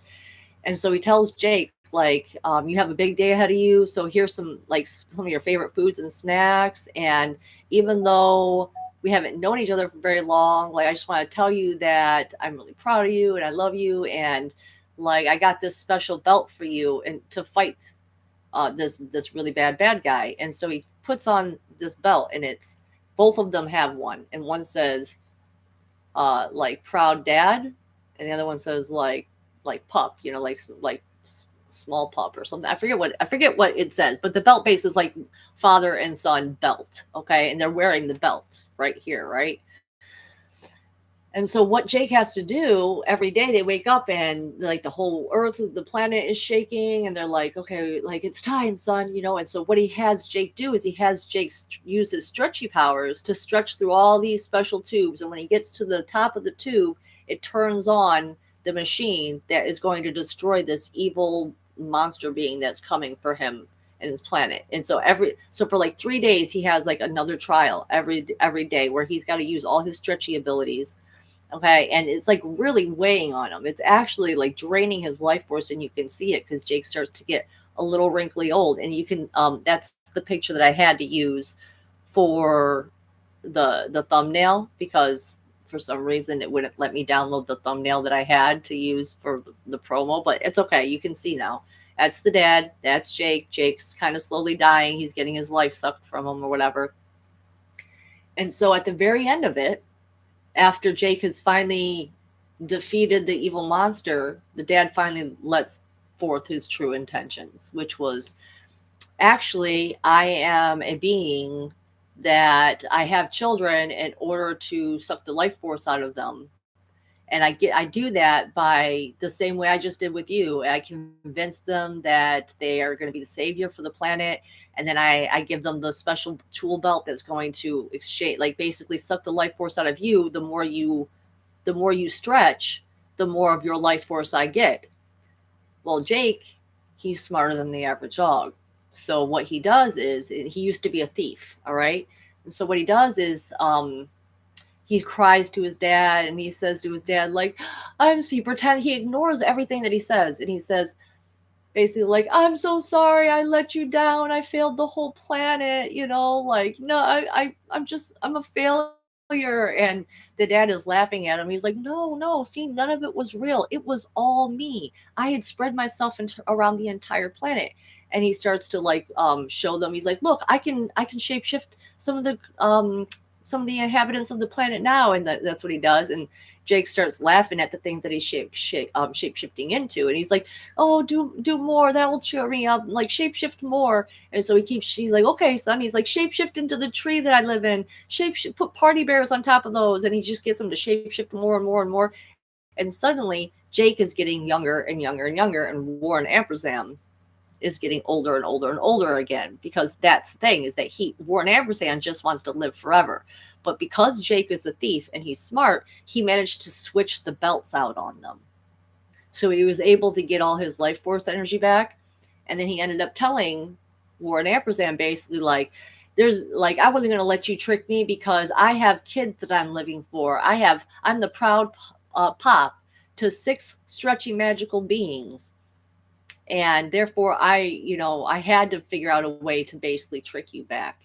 And so he tells Jake, like, you have a big day ahead of you. So here's some of your favorite foods and snacks. And even though we haven't known each other for very long, like, I just want to tell you that I'm really proud of you and I love you. And like, I got this special belt for you and to fight this really bad guy. And so he puts on this belt, and it's both of them have one, and one says like proud dad, and the other one says like pup, like small pup or something. I forget what it says, but the belt base is like father and son belt, okay, and they're wearing the belt right here, right? And so what Jake has to do every day, they wake up and like the whole earth, the planet is shaking, and they're like, okay, like it's time, son, And so what he has Jake do is he has Jake use his stretchy powers to stretch through all these special tubes. And when he gets to the top of the tube, it turns on the machine that is going to destroy this evil monster being that's coming for him and his planet. And so for like 3 days, he has like another trial every day where he's got to use all his stretchy abilities. Okay, and it's like really weighing on him. It's actually like draining his life force, and you can see it because Jake starts to get a little wrinkly old. And you can that's the picture that I had to use for the thumbnail, because for some reason it wouldn't let me download the thumbnail that I had to use for the promo, but it's okay. You can see now. That's the dad. That's Jake. Jake's kind of slowly dying. He's getting his life sucked from him or whatever. And so at the very end of it, after Jake has finally defeated the evil monster, the dad finally lets forth his true intentions, which was, actually, I am a being that I have children in order to suck the life force out of them. And I do that by the same way I just did with you. I convince them that they are going to be the savior for the planet, and then I give them the special tool belt that's going to exchange, like basically suck the life force out of you. The more you stretch, the more of your life force I get. Well, Jake, he's smarter than the average dog. So what he does is, he used to be a thief, all right? And so what he does is he cries to his dad, and he says to his dad, like, he ignores everything that he says, and he says basically like, I'm so sorry, I let you down, I failed the whole planet, like, no, I'm a failure. And the dad is laughing at him. He's like, no, see, none of it was real. It was all me. I had spread myself around the entire planet. And he starts to like show them. He's like, look, I can shapeshift some of the inhabitants of the planet now. And that's what he does. And Jake starts laughing at the thing that he's shape shifting into, and he's like, "Oh, do more. That will cheer me up. Like shapeshift more." And so he's like, "Okay, son." He's like, "Shapeshift into the tree that I live in. Put party bears on top of those." And he just gets them to shapeshift more and more and more. And suddenly, Jake is getting younger and younger and younger, and Warren Ampersand is getting older and older and older again, because that's the thing, is that Warren Ampersand just wants to live forever. But because Jake is a thief and he's smart, he managed to switch the belts out on them. So he was able to get all his life force energy back. And then he ended up telling Warren Ampersand basically like, I wasn't going to let you trick me, because I have kids that I'm living for. I'm the proud pop to 6 stretchy magical beings. And therefore I had to figure out a way to basically trick you back.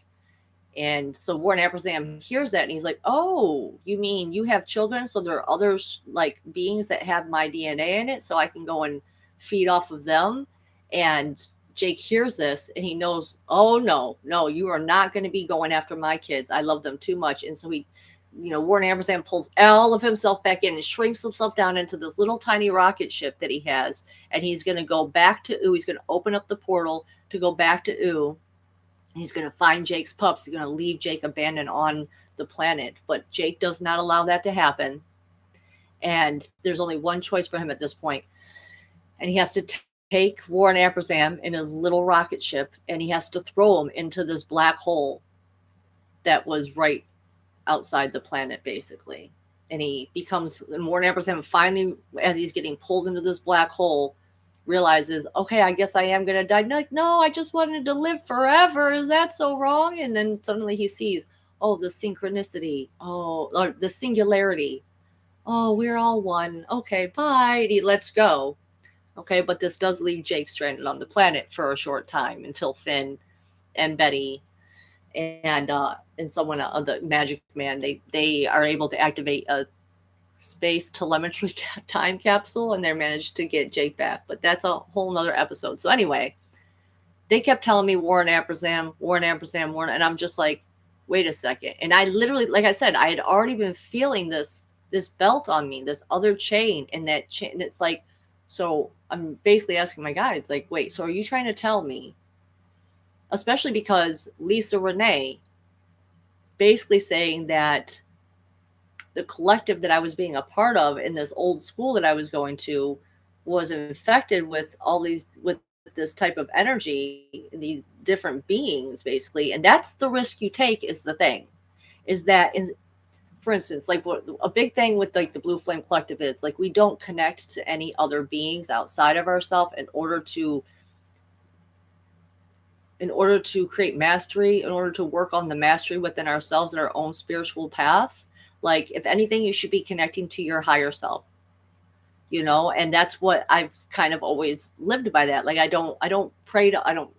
And so Warren Ampersand hears that, and he's like, oh, you mean you have children? So there are others, like beings that have my DNA in it, so I can go and feed off of them. And Jake hears this, and he knows, oh, no, you are not going to be going after my kids. I love them too much. And so Warren Ampersand pulls all of himself back in and shrinks himself down into this little tiny rocket ship that he has. And he's going to go back to He's going to open up the portal to go back to Ooh. He's going to find Jake's pups. He's going to leave Jake abandoned on the planet. But Jake does not allow that to happen. And there's only one choice for him at this point. And he has to take Warren Ampersand in his little rocket ship, and he has to throw him into this black hole that was right outside the planet, basically. And Warren Ampersand finally, as he's getting pulled into this black hole, realizes, okay, I guess I am going to die. Like, no, I just wanted to live forever. Is that so wrong? And then suddenly he sees, oh, the synchronicity. Oh, or the singularity. Oh, we're all one. Okay, bye. And he lets go. Okay, but this does leave Jake stranded on the planet for a short time until Finn and Betty and someone, the Magic Man, they are able to activate a space telemetry time capsule, and they managed to get Jake back. But that's a whole nother episode. So anyway, They kept telling me Warren Ampersand, Warren Ampersand, Warren, and I'm just like, wait a second. And I literally, like I said, I had already been feeling this belt on me, this other chain, and that chain. And it's like, so I'm basically asking my guys, like, wait, so are you trying to tell me, especially because Lisa Renee basically saying that the collective that I was being a part of in this old school that I was going to was infected with all these with this type of energy, these different beings basically, and that's the risk you take is the thing. Is that in for instance, like what a big thing with like the Blue Flame Collective is like we don't connect to any other beings outside of ourselves in order to create mastery, in order to work on the mastery within ourselves and our own spiritual path. Like, if anything, you should be connecting to your higher self, and that's what I've kind of always lived by that. Like, I don't pray to, I don't,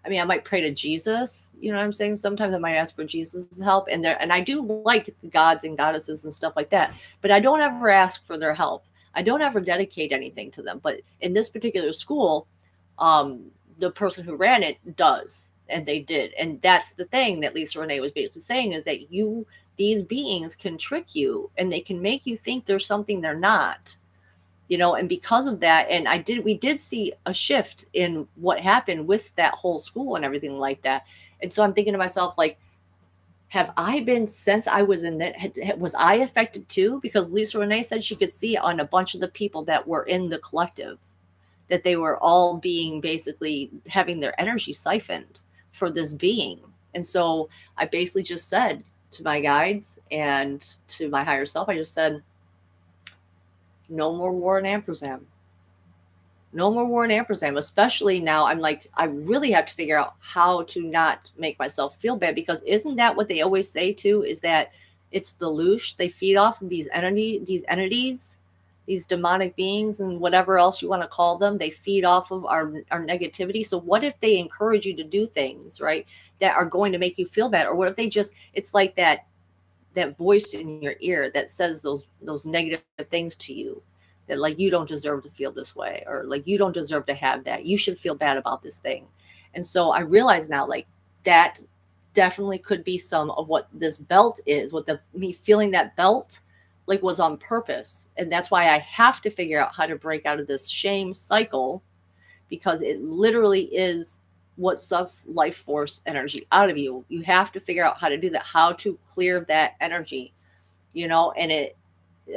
I mean, I might pray to Jesus, you know what I'm saying? Sometimes I might ask for Jesus' help, and I do like the gods and goddesses and stuff like that, but I don't ever ask for their help. I don't ever dedicate anything to them. But in this particular school, um, the person who ran it does, and they did. And that's the thing that Lisa Renee was basically saying is that these beings can trick you and they can make you think there's something they're not. And because of that, and we did see a shift in what happened with that whole school and everything like that. And so I'm thinking to myself, like, have I been, since I was in that, was I affected too? Because Lisa Renee said she could see on a bunch of the people that were in the collective that they were all being basically having their energy siphoned for this being. And so I basically just said to my guides and to my higher self, I just said, no more Warren Ampersand. No more Warren Ampersand, especially now. I'm like, I really have to figure out how to not make myself feel bad, because isn't that what they always say too? Is that it's the loosh. They feed off of these entities, these demonic beings, and whatever else you want to call them. They feed off of our negativity. So what if they encourage you to do things, right, that are going to make you feel bad? Or what if they just, it's like that voice in your ear that says those negative things to you, that like you don't deserve to feel this way, or like you don't deserve to have that, you should feel bad about this thing. And so I realize now, like, that definitely could be some of what this belt is, what the me feeling that belt like was on purpose. And that's why I have to figure out how to break out of this shame cycle, because it literally is what sucks life force energy out of you. You have to figure out how to do that, how to clear that energy, and it,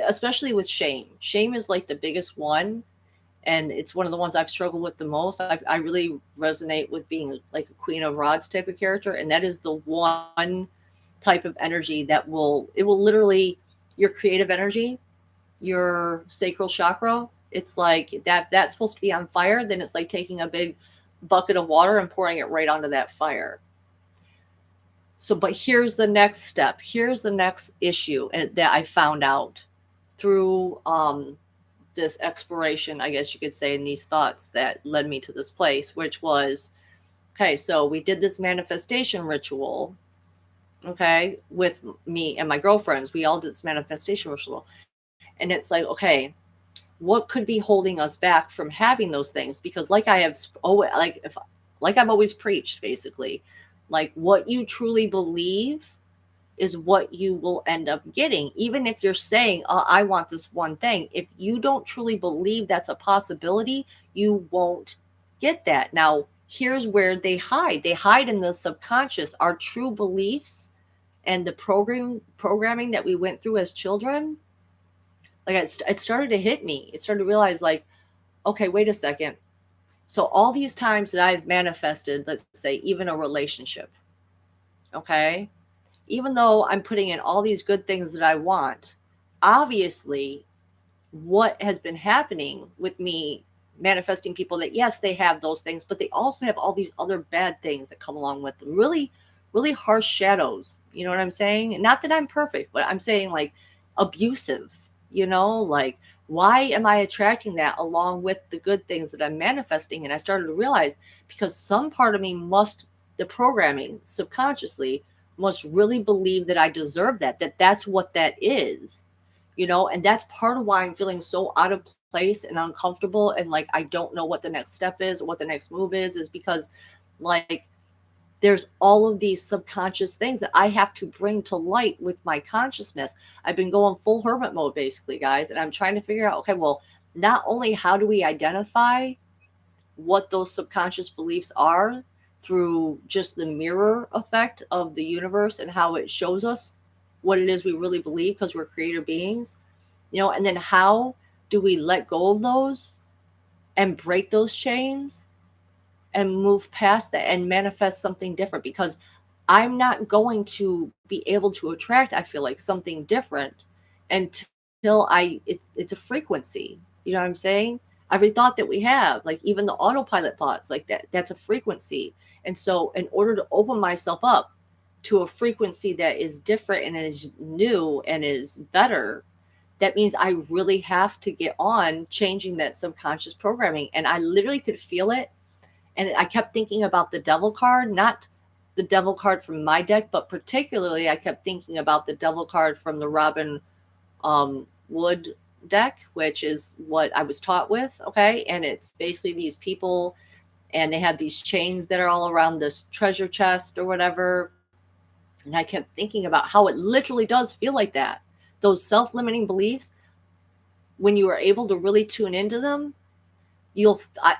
especially with shame. Shame is like the biggest one. And it's one of the ones I've struggled with the most. I really resonate with being like a Queen of Rods type of character. And that is the one type of energy that it will literally, your creative energy, your sacral chakra, it's like that's supposed to be on fire. Then it's like taking a big bucket of water and pouring it right onto that fire. So, but here's the next step. Here's the next issue that I found out through this exploration, I guess you could say, in these thoughts that led me to this place, which was, okay, so we did this manifestation ritual, okay, with me and my girlfriends. We all did this manifestation ritual. And it's like, okay, what could be holding us back from having those things? Because like I have always, like I've always preached, basically, like what you truly believe is what you will end up getting. Even if you're saying, oh, I want this one thing, if you don't truly believe that's a possibility, you won't get that. Now, here's where they hide. They hide in the subconscious. Our true beliefs and the programming that we went through as children, like it started to hit me. It started to realize, like, okay, wait a second. So all these times that I've manifested, let's say even a relationship, okay, even though I'm putting in all these good things that I want, obviously what has been happening with me manifesting people that, yes, they have those things, but they also have all these other bad things that come along with them. Really, really harsh shadows. You know what I'm saying? Not that I'm perfect, but I'm saying like abusive, like, why am I attracting that along with the good things that I'm manifesting? And I started to realize, because some part of me the programming subconsciously must really believe that I deserve that that's what that is, and that's part of why I'm feeling so out of place and uncomfortable and like I don't know what the next step is or what the next move is because like there's all of these subconscious things that I have to bring to light with my consciousness. I've been going full hermit mode basically, guys, and I'm trying to figure out, okay, well, not only how do we identify what those subconscious beliefs are through just the mirror effect of the universe and how it shows us what it is we really believe because we're creator beings, and then how do we let go of those and break those chains and move past that and manifest something different, because I'm not going to be able to attract, I feel like, something different until it's a frequency. You know what I'm saying? Every thought that we have, like even the autopilot thoughts, like that's a frequency. And so in order to open myself up to a frequency that is different and is new and is better, that means I really have to get on changing that subconscious programming. And I literally could feel it. And I kept thinking about the devil card, not the devil card from my deck, but particularly I kept thinking about the devil card from the Robin Wood deck, which is what I was taught with. Okay. And it's basically these people and they have these chains that are all around this treasure chest or whatever. And I kept thinking about how it literally does feel like that. Those self-limiting beliefs, when you are able to really tune into them,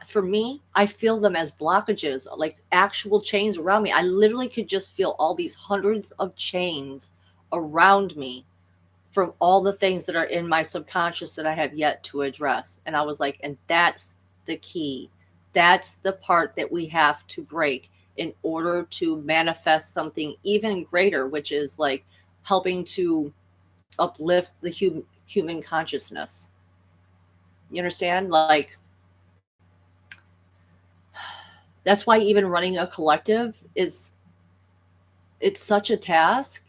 for me, I feel them as blockages, like actual chains around me. I literally could just feel all these hundreds of chains around me from all the things that are in my subconscious that I have yet to address. And I was like, and that's the key. That's the part that we have to break in order to manifest something even greater, which is like helping to uplift the human consciousness. You understand? Like, that's why even running a collective it's such a task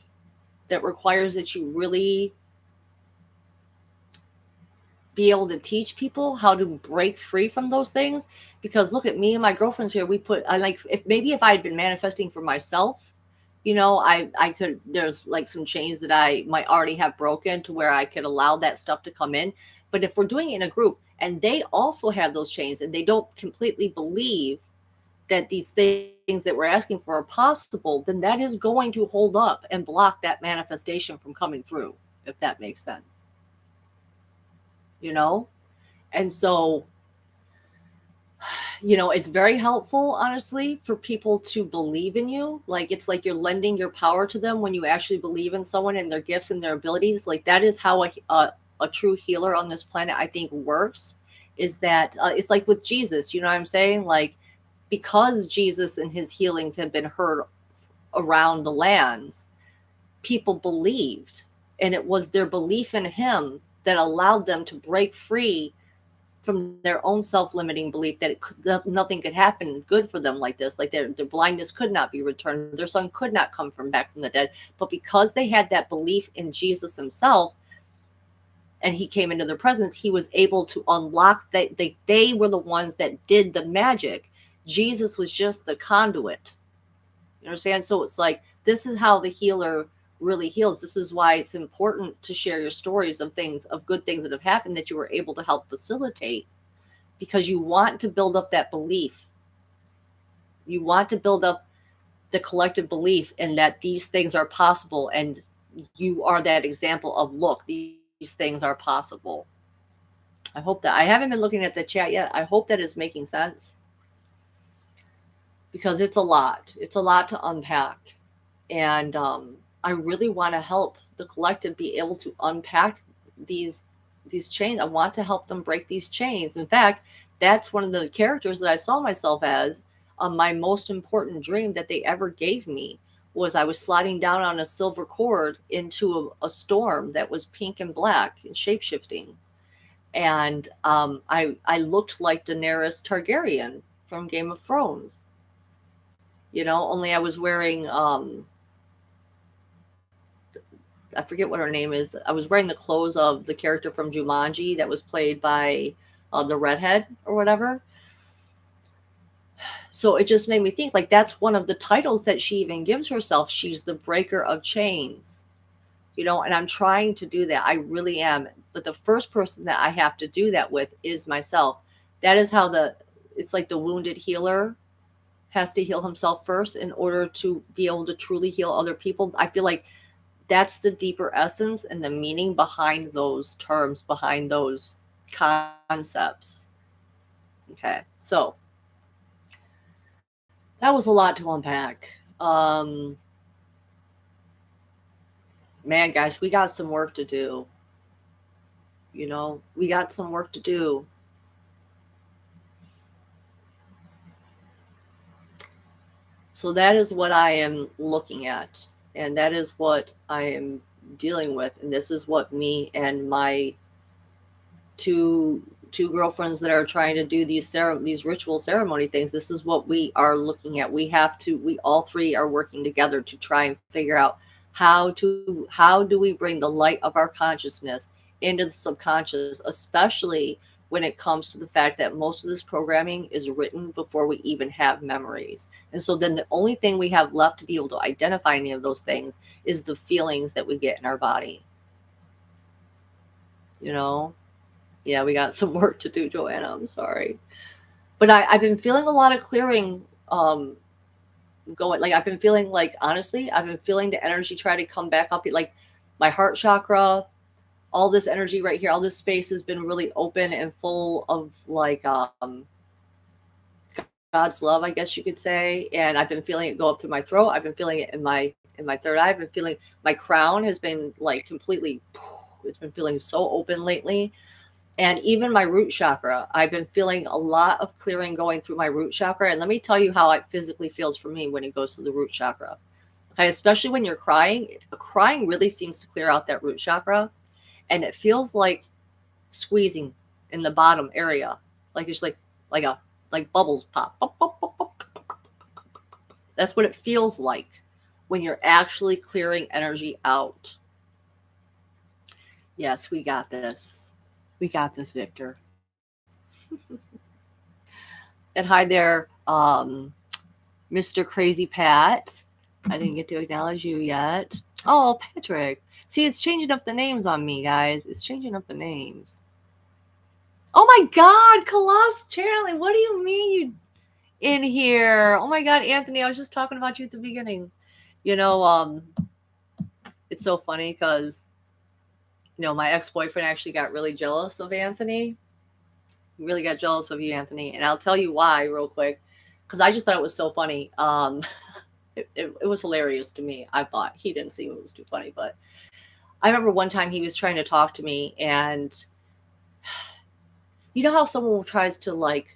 that requires that you really be able to teach people how to break free from those things. Because look at me and my girlfriends here, if I had been manifesting for myself, I could, there's like some chains that I might already have broken to where I could allow that stuff to come in. But if we're doing it in a group and they also have those chains and they don't completely believe that these things that we're asking for are possible, then that is going to hold up and block that manifestation from coming through, if that makes sense. And so, it's very helpful, honestly, for people to believe in you. Like, it's like you're lending your power to them when you actually believe in someone and their gifts and their abilities. Like, that is how a true healer on this planet, I think, works. Is that it's like with Jesus, you know what I'm saying? Like, because Jesus and his healings have been heard around the lands, people believed. And it was their belief in him that allowed them to break free from their own self-limiting belief that nothing could happen good for them like this. Like their blindness could not be returned. Their son could not come back from the dead. But because they had that belief in Jesus himself, and he came into their presence, he was able to unlock that. They were the ones that did the magic. Jesus was just the conduit. You understand? So it's like, this is how the healer really heals. This is why it's important to share your stories of good things that have happened that you were able to help facilitate, because you want to build up that belief. You want to build up the collective belief in that these things are possible, and you are that example of, look, these things are possible. I hope that I haven't been looking at the chat yet. I hope that is making sense, because it's a lot. It's a lot to unpack. And I really want to help the collective be able to unpack these chains. I want to help them break these chains. In fact, that's one of the characters that I saw myself as. My most important dream that they ever gave me was I was sliding down on a silver cord into a storm that was pink and black and shape-shifting. And I looked like Daenerys Targaryen from Game of Thrones. Only I was wearing, I forget what her name is. I was wearing the clothes of the character from Jumanji that was played by the redhead or whatever. So it just made me think, like, that's one of the titles that she even gives herself. She's the breaker of chains. and I'm trying to do that. I really am. But the first person that I have to do that with is myself. That is how it's like the wounded healer has to heal himself first in order to be able to truly heal other people. I feel like that's the deeper essence and the meaning behind those terms, behind those concepts. Okay, so that was a lot to unpack. Man, guys, we got some work to do. We got some work to do. So that is what I am looking at, and that is what I am dealing with, and this is what me and my two girlfriends that are trying to do these ritual ceremony things, this is what we are looking at. We all three are working together to try and figure out how do we bring the light of our consciousness into the subconscious, especially when it comes to the fact that most of this programming is written before we even have memories. And so then the only thing we have left to be able to identify any of those things is the feelings that we get in our body. Yeah, we got some work to do, Joanna. I'm sorry. But I've been feeling a lot of clearing going. Like, I've been feeling like, honestly, I've been feeling the energy try to come back up. Like my heart chakra, all this energy right here, all this space has been really open and full of like God's love, I guess you could say. And I've been feeling it go up through my throat. I've been feeling it in my third eye. I've been feeling my crown has been like completely, it's been feeling so open lately. And even my root chakra, I've been feeling a lot of clearing going through my root chakra. And let me tell you how it physically feels for me when it goes through the root chakra. Okay, especially when you're crying, crying really seems to clear out that root chakra. And it feels like squeezing in the bottom area. Like it's like bubbles pop. Pop, pop, pop, pop. That's what it feels like when you're actually clearing energy out. Yes, we got this. We got this, Victor. And hi there, Mr. Crazy Pat. I didn't get to acknowledge you yet. Oh, Patrick. See, it's changing up the names on me, guys. It's changing up the names. Oh my God, Colossus Channeling. What do you mean you in here? Oh my God, Anthony, I was just talking about you at the beginning. It's so funny because, my ex-boyfriend actually got really jealous of Anthony. He really got jealous of you, Anthony. And I'll tell you why real quick, because I just thought it was so funny. It was hilarious to me. I thought he didn't seem it was too funny, but I remember one time he was trying to talk to me, and you know how someone tries to like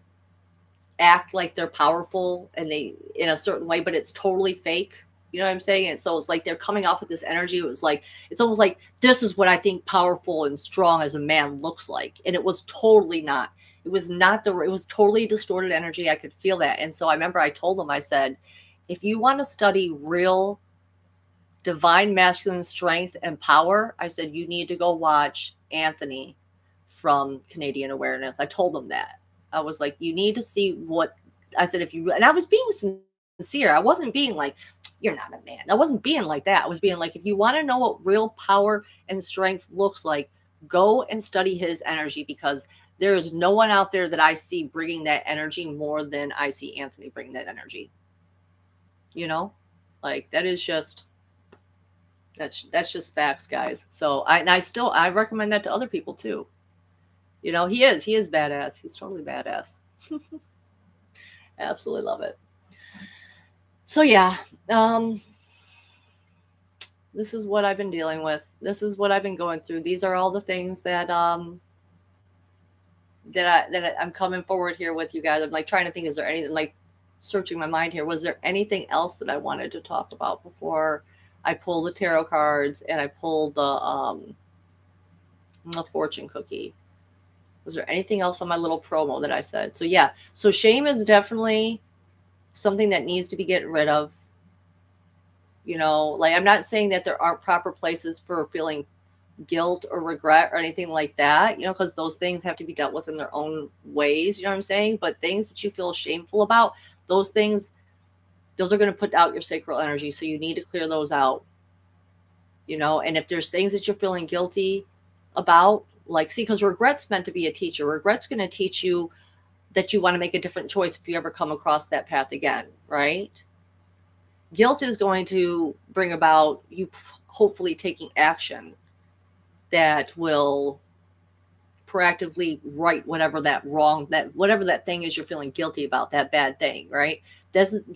act like they're powerful and they in a certain way, but it's totally fake. You know what I'm saying? And so it's like they're coming off with this energy. It was like, it's almost like, this is what I think powerful and strong as a man looks like. And it was totally not. It was not it was totally distorted energy. I could feel that. And so I remember I told him, I said, if you want to study real divine masculine strength and power, I said, you need to go watch Anthony from Canadian Awareness. I told him that. I was like, you need to see what I said. And I was being sincere. I wasn't being like, you're not a man. I wasn't being like that. I was being like, if you want to know what real power and strength looks like, go and study his energy, because there is no one out there that I see bringing that energy more than I see Anthony bringing that energy. Like that is just, that's just facts, guys. So I recommend that to other people too. He is badass. He's totally badass. Absolutely love it. So yeah, this is what I've been dealing with. This is what I've been going through. These are all the things that I'm coming forward here with you guys. I'm like trying to think, is there anything, like searching my mind here, was there anything else that I wanted to talk about before I pull the tarot cards and I pull the fortune cookie? Was there anything else on my little promo that I said? So yeah, so shame is definitely something that needs to be getting rid of. Like I'm not saying that there aren't proper places for feeling guilt or regret or anything like that, because those things have to be dealt with in their own ways, you know what I'm saying? But things that you feel shameful about, those things, those are going to put out your sacral energy. So you need to clear those out. And if there's things that you're feeling guilty about, like, see, because regret's meant to be a teacher. Regret's going to teach you that you want to make a different choice if you ever come across that path again, right? Guilt is going to bring about you hopefully taking action that will proactively right whatever that thing is you're feeling guilty about, that bad thing, right?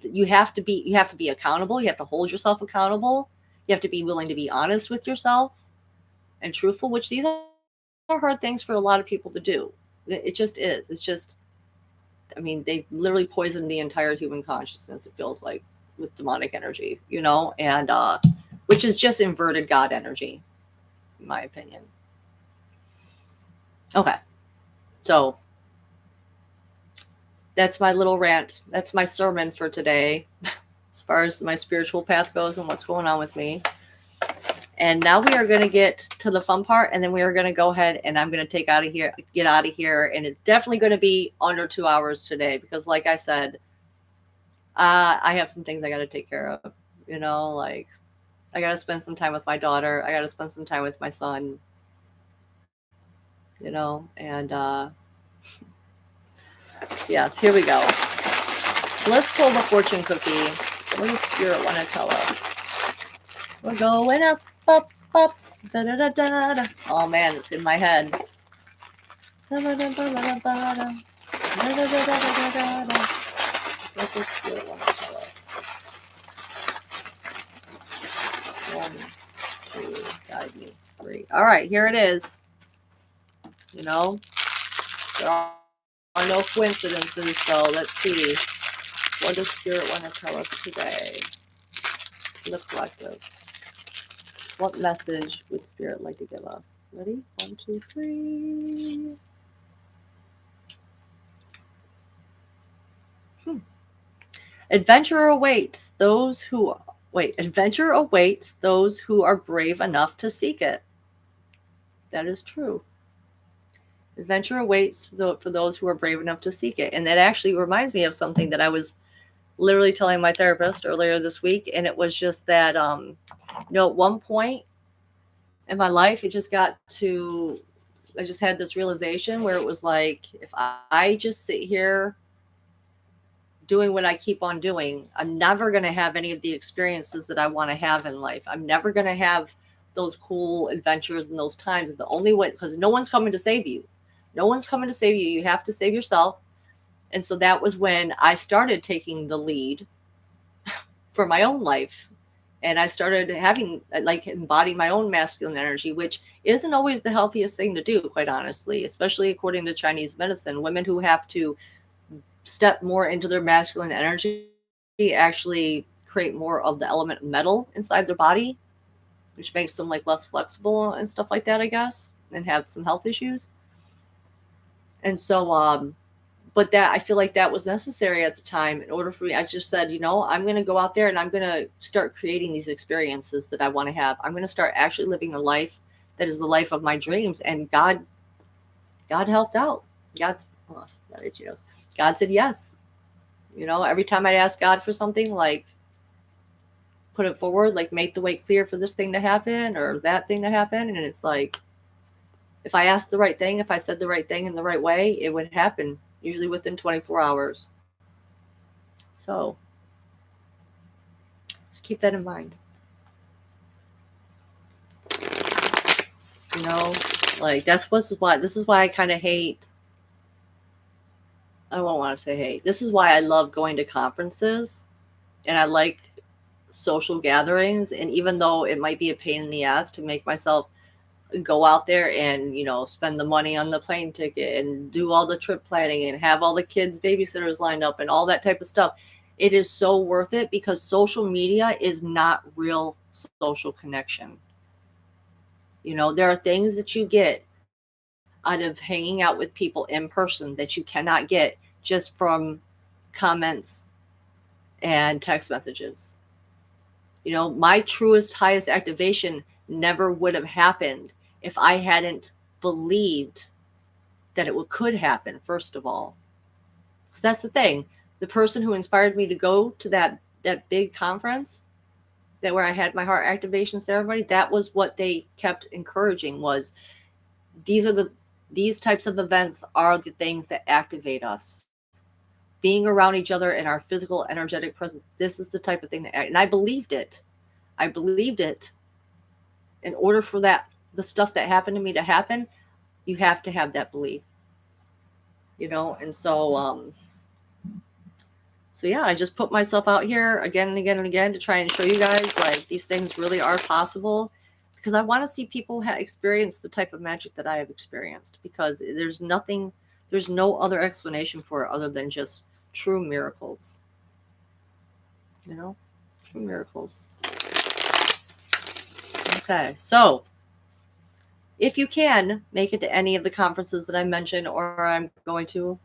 You have to be accountable. You have to hold yourself accountable. You have to be willing to be honest with yourself and truthful, which these are hard things for a lot of people to do. It just is. It's just, I mean, they literally poisoned the entire human consciousness, it feels like, with demonic energy, and which is just inverted God energy, in my opinion. Okay. So that's my little rant. That's my sermon for today, as far as my spiritual path goes and what's going on with me. And now we are going to get to the fun part, and then we are going to go ahead and I'm going to get out of here. And it's definitely going to be under 2 hours today because, like I said, I have some things I got to take care of. Like I got to spend some time with my daughter. I got to spend some time with my son. And yes, here we go. Let's pull the fortune cookie. What does Spirit want to tell us? We're going up, up, up. Da, da, da, da, da. Oh man, it's in my head. Da, da, da, da, da, da, da. Da, da, da, da, da, da. What does Spirit want to tell us? 1, 2, guide me. 3. All right, here it is. There are no coincidences, so let's see. What does Spirit want to tell us today? The collective. What message would Spirit like to give us? Ready? 1, 2, 3. Adventure awaits those who are brave enough to seek it. That is true. Adventure awaits for those who are brave enough to seek it. And that actually reminds me of something that I was literally telling my therapist earlier this week. And it was just that, at one point in my life, I just had this realization where it was like, if I just sit here doing what I keep on doing, I'm never going to have any of the experiences that I want to have in life. I'm never going to have those cool adventures in those times. The only way, because no one's coming to save you. No one's coming to save you. You have to save yourself. And so that was when I started taking the lead for my own life. And I started embodying my own masculine energy, which isn't always the healthiest thing to do, quite honestly, especially according to Chinese medicine. Women who have to step more into their masculine energy actually create more of the element metal inside their body, which makes them less flexible and stuff like that, I guess, and have some health issues. And so, but that, I feel like that was necessary at the time in order for me. I just said, I'm going to go out there and I'm going to start creating these experiences that I want to have. I'm going to start actually living a life that is the life of my dreams. And God helped out. God said yes. Every time I'd ask God for something, put it forward, make the way clear for this thing to happen or that thing to happen. And it's like, if I asked the right thing, if I said the right thing in the right way, it would happen, usually within 24 hours. So just keep that in mind. This is why I kind of hate, I won't want to say hate. This is why I love going to conferences and I like social gatherings. And even though it might be a pain in the ass to make myself go out there and, spend the money on the plane ticket and do all the trip planning and have all the kids' babysitters lined up and all that type of stuff, it is so worth it because social media is not real social connection. There are things that you get out of hanging out with people in person that you cannot get just from comments and text messages. My truest, highest activation never would have happened if I hadn't believed that it could happen, first of all. Because that's the thing. The person who inspired me to go to that big conference, that where I had my heart activation ceremony, that was what they kept encouraging was these types of events are the things that activate us. Being around each other in our physical, energetic presence, this is the type of thing that, and I believed it. I believed it. In order for the stuff that happened to me to happen, you have to have that belief, and so yeah, I just put myself out here again and again and again to try and show you guys like these things really are possible, because I want to see people experience the type of magic that I have experienced, because there's no other explanation for it other than just true miracles, true miracles. Okay, so if you can make it to any of the conferences that I mentioned or I'm going to,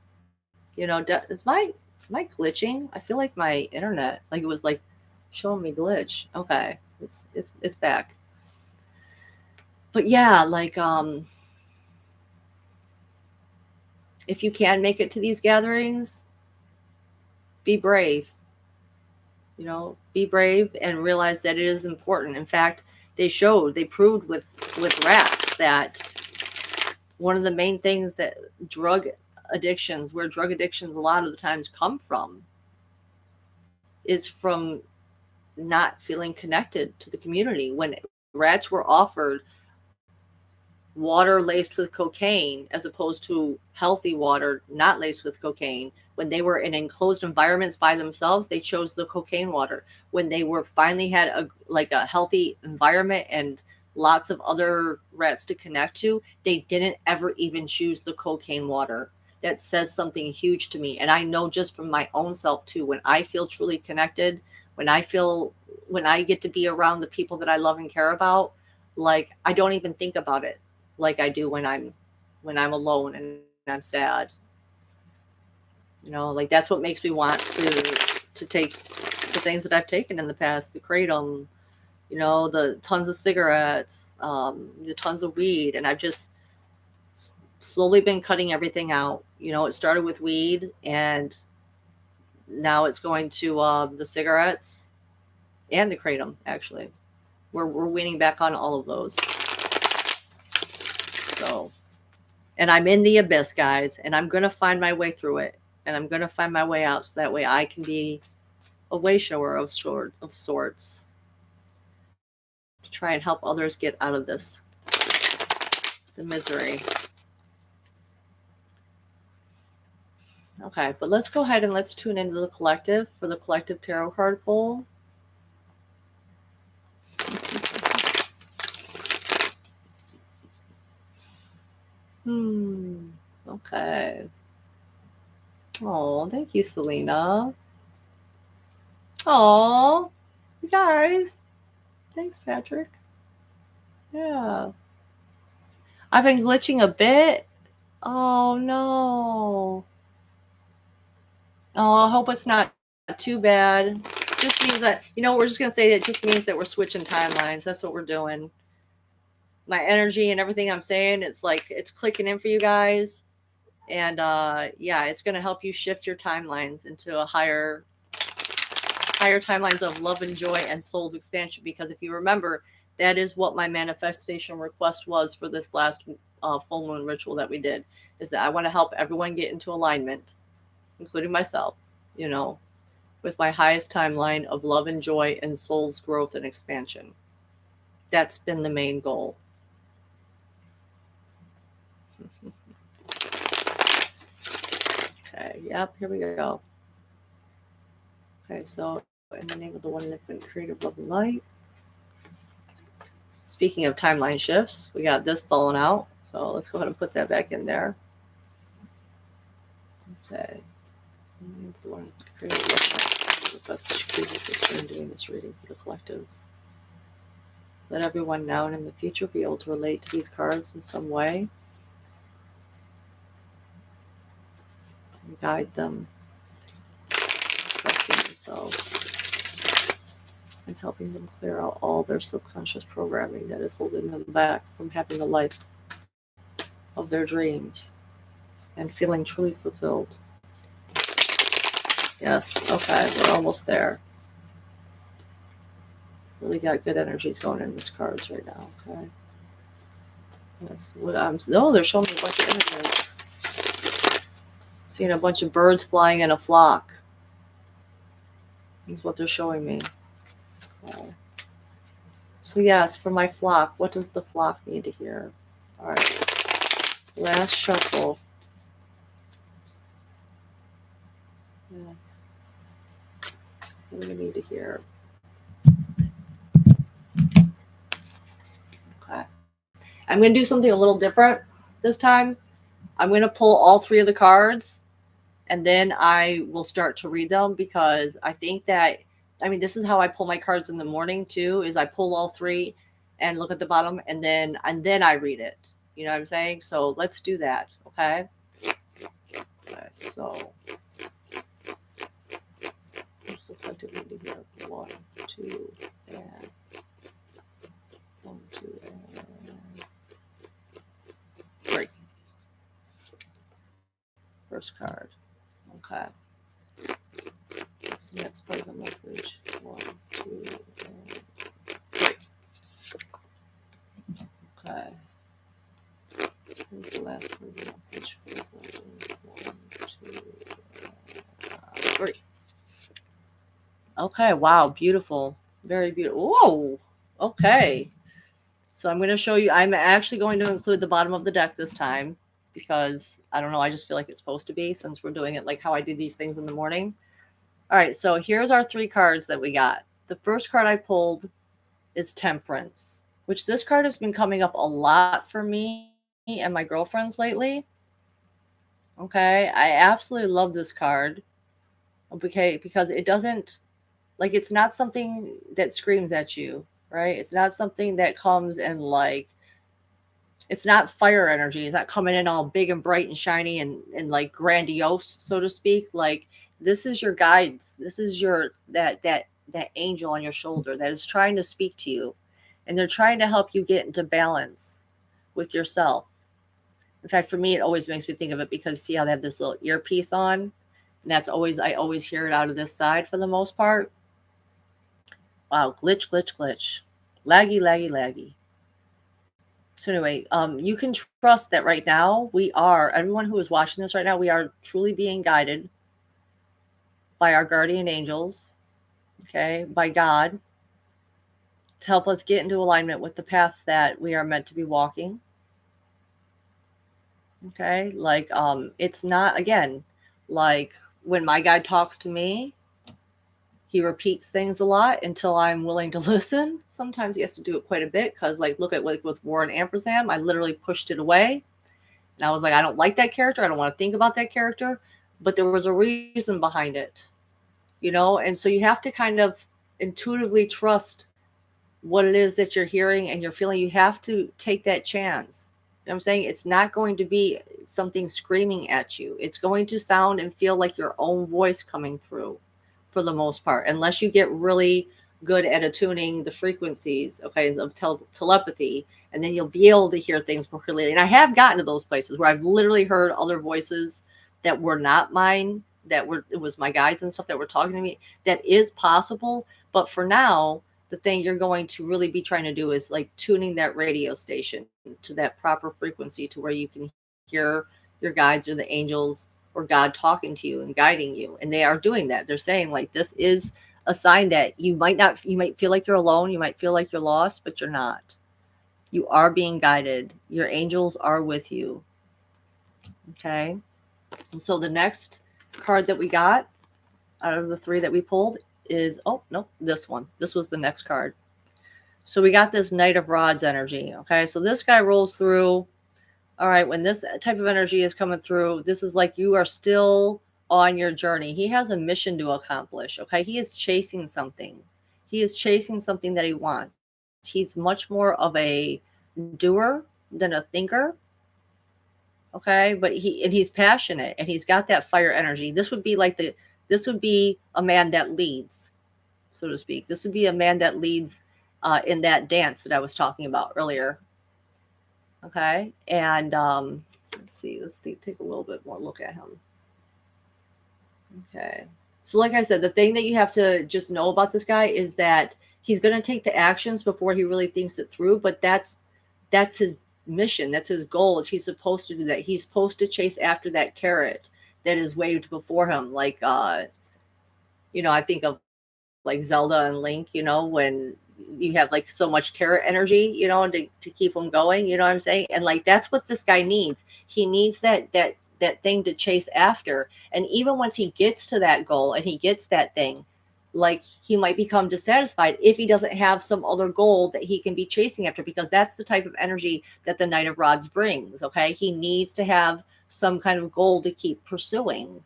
is my glitching? I feel like my internet, like it was like showing me glitch. Okay, it's back. But yeah, like if you can make it to these gatherings, be brave. Be brave and realize that it is important. In fact, they proved with rats that one of the main things that drug addictions a lot of the times come from is from not feeling connected to the community. When rats were offered water laced with cocaine as opposed to healthy water not laced with cocaine, when they were in enclosed environments by themselves, they chose the cocaine water. When they were finally had a healthy environment and lots of other rats to connect to, they didn't ever even choose the cocaine water. That says something huge to me. And I know just from my own self too, when I feel truly connected, when I get to be around the people that I love and care about, like I don't even think about it like I do when I'm alone and I'm sad. Like that's what makes me want to take the things that I've taken in the past, the kratom, the tons of cigarettes, the tons of weed, and I've just slowly been cutting everything out. It started with weed, and now it's going to the cigarettes and the kratom. Actually, we're weaning back on all of those. So, and I'm in the abyss, guys, and I'm gonna find my way through it, and I'm gonna find my way out, so that way I can be a way shower of sorts to try and help others get out of the misery. Okay, but let's go ahead and let's tune into the collective for the collective tarot card pull. Okay. Oh, thank you, Selena. Oh, you guys. Thanks, Patrick. Yeah. I've been glitching a bit. Oh, no. Oh, I hope it's not too bad. Just means that, we're just going to say it just means that we're switching timelines. That's what we're doing. My energy and everything I'm saying, it's like it's clicking in for you guys. And yeah, it's going to help you shift your timelines into a higher timelines of love and joy and soul's expansion. Because if you remember, that is what my manifestation request was for this last full moon ritual that we did, is that I want to help everyone get into alignment, including myself, with my highest timeline of love and joy and soul's growth and expansion. That's been the main goal. Okay, yep, here we go. Okay, so in the name of the one and infinite creative love and light. Speaking of timeline shifts, we got this falling out. So let's go ahead and put that back in there. Okay. The one creative love and light. The best that she pleases us in doing this reading for the collective. Let everyone now and in the future be able to relate to these cards in some way. And guide them. Trusting themselves. And helping them clear out all their subconscious programming that is holding them back from having the life of their dreams and feeling truly fulfilled. Yes, okay, we're almost there. Really got good energies going in these cards right now. Okay. That's what I'm. Oh, they're showing me a bunch of images. Seeing a bunch of birds flying in a flock. Is what they're showing me. Okay. So yes, for my flock, what does the flock need to hear? All right. Last shuffle. Yes. What do we need to hear? Okay. I'm going to do something a little different this time. I'm going to pull all three of the cards and then I will start to read them because I think that, I mean, this is how I pull my cards in the morning too, is I pull all three and look at the bottom and then I read it. You know what I'm saying? So let's do that. Okay. Okay. So what's the collective need to hear? 1, 2, and 1, 2, and 3. First card. Okay. What's the next part of the message? 1, 2, and 3. Okay. Here's the last part of the message. 1, 2, 3. Okay. Wow. Beautiful. Very beautiful. Whoa. Okay. So I'm going to show you. I'm actually going to include the bottom of the deck this time because I don't know. I just feel like it's supposed to be since we're doing it like how I do these things in the morning. All right. So here's our 3 cards that we got. The first card I pulled is Temperance, which this card has been coming up a lot for me and my girlfriends lately. Okay. I absolutely love this card. Okay. Because it doesn't, like, it's not something that screams at you, right? It's not something that comes and like, it's not fire energy. It's not coming in all big and bright and shiny and like grandiose, so to speak. Like, this is your guides. This is your that angel on your shoulder that is trying to speak to you, and they're trying to help you get into balance with yourself. In fact, for me, it always makes me think of it because see how they have this little earpiece on, and that's always I always hear it out of this side for the most part. Wow, glitch, glitch, glitch, laggy, laggy, laggy. So anyway, you can trust that right now everyone who is watching this right now, we are truly being guided by our guardian angels, okay, by God, to help us get into alignment with the path that we are meant to be walking. Okay, like it's not again like when my guide talks to me, he repeats things a lot until I'm willing to listen. Sometimes he has to do it quite a bit because, like, look at like with Warren Ampersand, I literally pushed it away. And I was like, I don't like that character. I don't want to think about that character. But there was a reason behind it, you know? And so you have to kind of intuitively trust what it is that you're hearing and you're feeling. You have to take that chance. You know what I'm saying? It's not going to be something screaming at you. It's going to sound and feel like your own voice coming through for the most part, unless you get really good at attuning the frequencies, okay, of telepathy, and then you'll be able to hear things more clearly. And I have gotten to those places where I've literally heard other voices that were not mine, it was my guides and stuff that were talking to me. That is possible, but for now, the thing you're going to really be trying to do is like tuning that radio station to that proper frequency to where you can hear your guides or the angels or God talking to you and guiding you. And they are doing that. They're saying like, this is a sign that you might feel like you're alone. You might feel like you're lost, but you're not. You are being guided. Your angels are with you. Okay. And so the next card that we got out of the 3 that we pulled is, oh, no, this one. This was the next card. So we got this Knight of Rods energy. Okay. So this guy rolls through. All right. When this type of energy is coming through, this is like you are still on your journey. He has a mission to accomplish. Okay. He is chasing something. He is chasing something that he wants. He's much more of a doer than a thinker. Okay. But he's passionate and he's got that fire energy. This would be a man that leads, so to speak. This would be a man that leads in that dance that I was talking about earlier. Okay. And let's see. Take a little bit more look at him. Okay. So like I said, the thing that you have to just know about this guy is that he's going to take the actions before he really thinks it through, but that's his mission, that's his goal. Is he's supposed to do that. He's supposed to chase after that carrot that is waved before him, like I think of like Zelda and Link, when you have like so much carrot energy, to keep him going, you know what I'm saying? And like that's what this guy needs. He needs that thing to chase after. And even once he gets to that goal and he gets that thing, like he might become dissatisfied if he doesn't have some other goal that he can be chasing after, because that's the type of energy that the Knight of Rods brings. Okay. He needs to have some kind of goal to keep pursuing.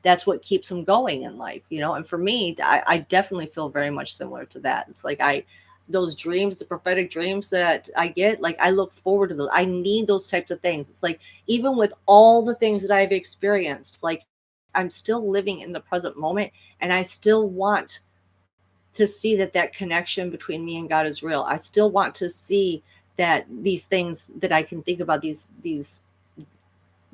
That's what keeps him going in life, And for me, I definitely feel very much similar to that. It's like those dreams, the prophetic dreams that I get, like I look forward to those. I need those types of things. It's like even with all the things that I've experienced, like I'm still living in the present moment, and I still want to see that connection between me and God is real. I still want to see that these things that I can think about, these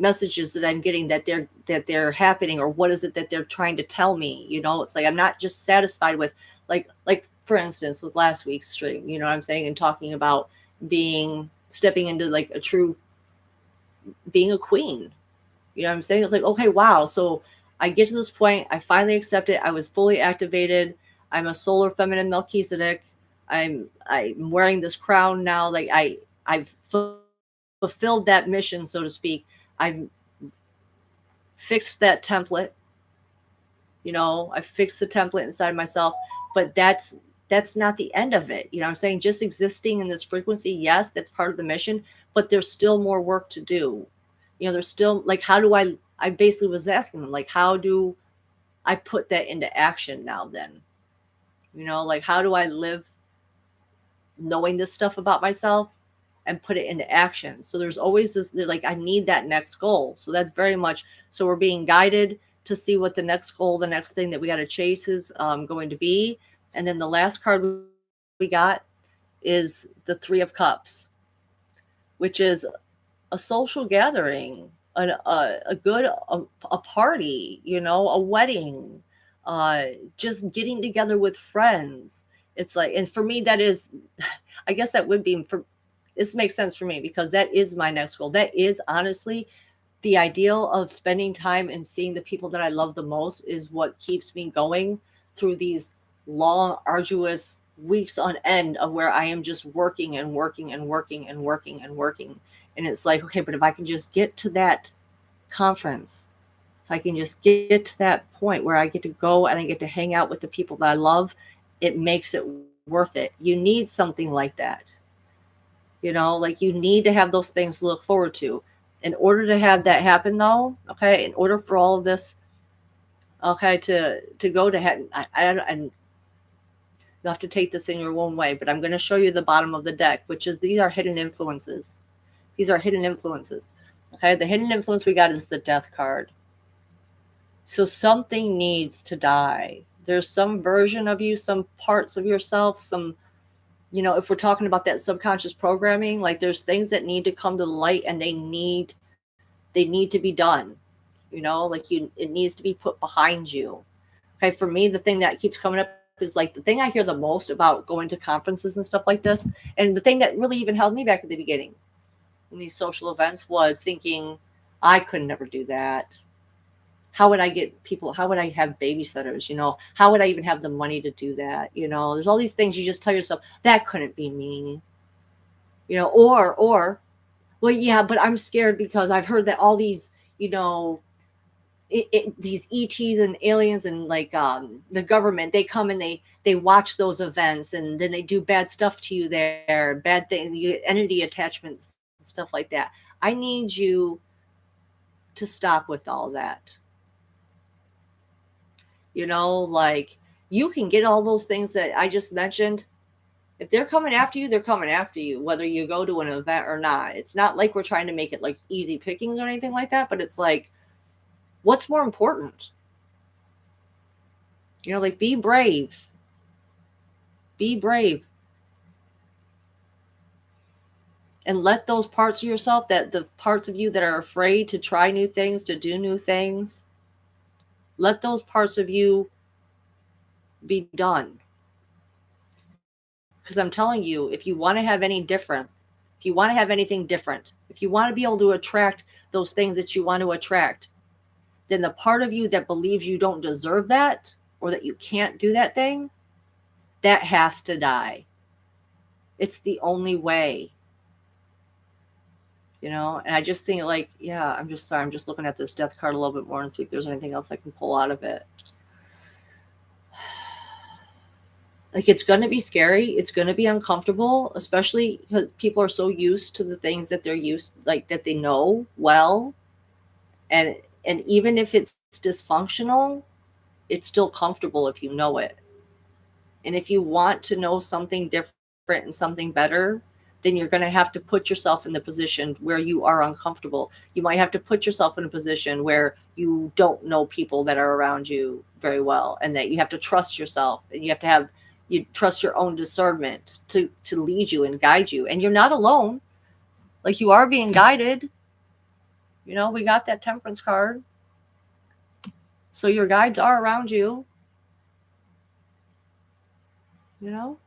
messages that I'm getting, that they're happening, or what is it that they're trying to tell me. It's like I'm not just satisfied with like for instance with last week's stream, what I'm saying, and talking about stepping into like a true being a queen. What I'm saying? It's like, okay, wow. So I get to this point, I finally accept it. I was fully activated. I'm a solar feminine Melchizedek. I'm wearing this crown now. Like I've fulfilled that mission, so to speak. I've fixed that template. I fixed the template inside myself, but that's not the end of it. I'm saying? Just existing in this frequency, yes, that's part of the mission, but there's still more work to do. There's still like, how do I basically was asking them, like, how do I put that into action now then? Like, how do I live knowing this stuff about myself and put it into action? So there's always this, like, I need that next goal. So that's very much, so we're being guided to see what the next goal, the next thing that we got to chase is going to be. And then the last card we got is the Three of Cups, which is a social gathering, a good a party, a wedding, just getting together with friends. It's like, and for me, that is, I guess that would be for, this makes sense for me because that is my next goal. That is honestly the ideal of spending time and seeing the people that I love the most is what keeps me going through these long, arduous weeks on end of where I am just working and working and working and working and working. And it's like, okay, but if I can just get to that conference, if I can just get to that point where I get to go and I get to hang out with the people that I love, it makes it worth it. You need something like that. Like you need to have those things to look forward to. In order to have that happen though, okay, in order for all of this, okay, to go to heaven, and you'll have to take this in your own way, but I'm going to show you the bottom of the deck, which is these are hidden influences. These are hidden influences. Okay, the hidden influence we got is the Death card. So something needs to die. There's some version of you, some parts of yourself, some, if we're talking about that subconscious programming, like there's things that need to come to the light and they need to be done. Like it needs to be put behind you. Okay, for me, the thing that keeps coming up is like the thing I hear the most about going to conferences and stuff like this, and the thing that really even held me back at the beginning in these social events was thinking, I could never do that. How would I get people? How would I have babysitters? How would I even have the money to do that? There's all these things you just tell yourself that couldn't be me. Or, well, yeah, but I'm scared because I've heard that all these, these ETs and aliens and like the government, they come and they watch those events and then they do bad stuff to you there, bad thing, entity attachments, stuff like that. I need you to stop with all that. Like you can get all those things that I just mentioned. If they're coming after you, they're coming after you, whether you go to an event or not. It's not like we're trying to make it like easy pickings or anything like that, but it's like, what's more important? Like be brave. Be brave. And let those parts of yourself, that the parts of you that are afraid to try new things, to do new things, Let those parts of you be done. Because I'm telling you, if you want to have any different, if you want to have anything different, if you want to be able to attract those things that you want to attract, then the part of you that believes you don't deserve that or that you can't do that thing, that has to die. It's the only way. You know, and I just think like, yeah, I'm just sorry. I'm just looking at this death card a little bit more and see if there's anything else I can pull out of it. Like, it's going to be scary. It's going to be uncomfortable, especially because people are so used to the things that they're used, like that they know well. And even if it's dysfunctional, it's still comfortable if you know it. And if you want to know something different and something better, then you're going to have to put yourself in the position where you are uncomfortable. You might have to put yourself in a position where you don't know people that are around you very well, and that you have to trust yourself, and you have to have you trust your own discernment to lead you and guide you. And you're not alone. Like, you are being guided. You know, we got that Temperance card. So your guides are around you. You know?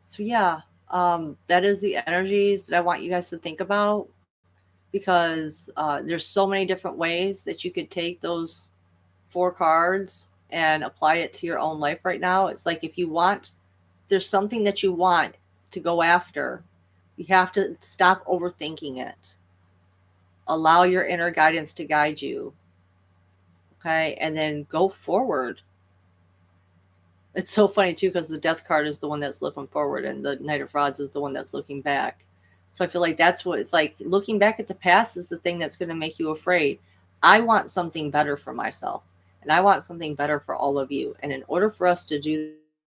So yeah, that is the energies that I want you guys to think about, because there's so many different ways that you could take those 4 cards and apply it to your own life right now. It's like, if you want, there's something that you want to go after, you have to stop overthinking it. Allow your inner guidance to guide you. Okay, and then go forward. It's so funny too, because the death card is the one that's looking forward and the Knight of Rods is the one that's looking back. So I feel like that's what it's like. Looking back at the past is the thing that's going to make you afraid. I want something better for myself, and I want something better for all of you. And in order for us to do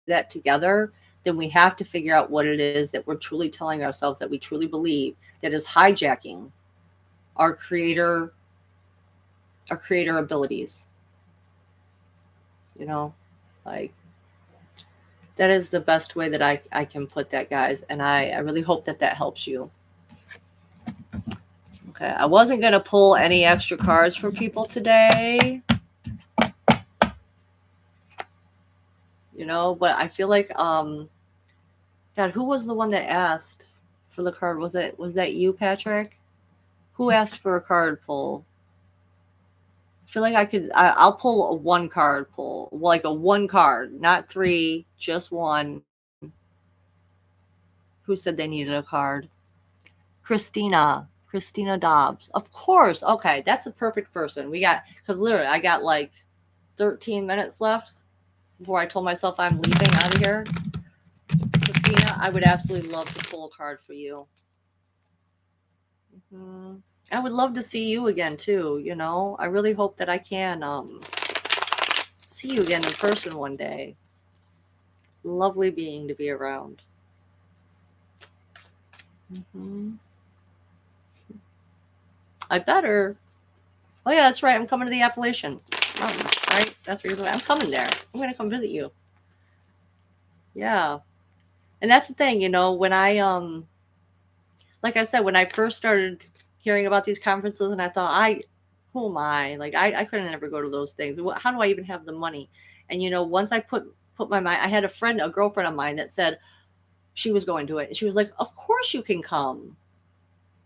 that together, then we have to figure out what it is that we're truly telling ourselves, that we truly believe, that is hijacking our creator abilities. You know, like, that is the best way that I can put that, guys. And I really hope that helps you. Okay, I wasn't going to pull any extra cards for people today. You know, but I feel like, God, who was the one that asked for the card? Was that you, Patrick? Who asked for a card pull? I feel like I'll pull a 1 card pull, like a 1 card, not 3, just 1. Who said they needed a card? Christina Dobbs. Of course. Okay, that's a perfect person. We got, because literally I got like 13 minutes left before I told myself I'm leaving out of here. Christina, I would absolutely love to pull a card for you. Mm-hmm. I would love to see you again too. You know, I really hope that I can see you again in person one day. Lovely being to be around. Mm-hmm. I better. Oh yeah, that's right. I'm coming to the Appalachian Mountains, right? That's where you're going. I'm coming there. I'm going to come visit you. Yeah. And that's the thing, you know, when I like I said, when I first started hearing about these conferences, and I thought, who am I? Like, I couldn't ever go to those things. How do I even have the money? And you know, once I put my mind, I had a girlfriend of mine that said she was going to it, and she was like, "Of course you can come.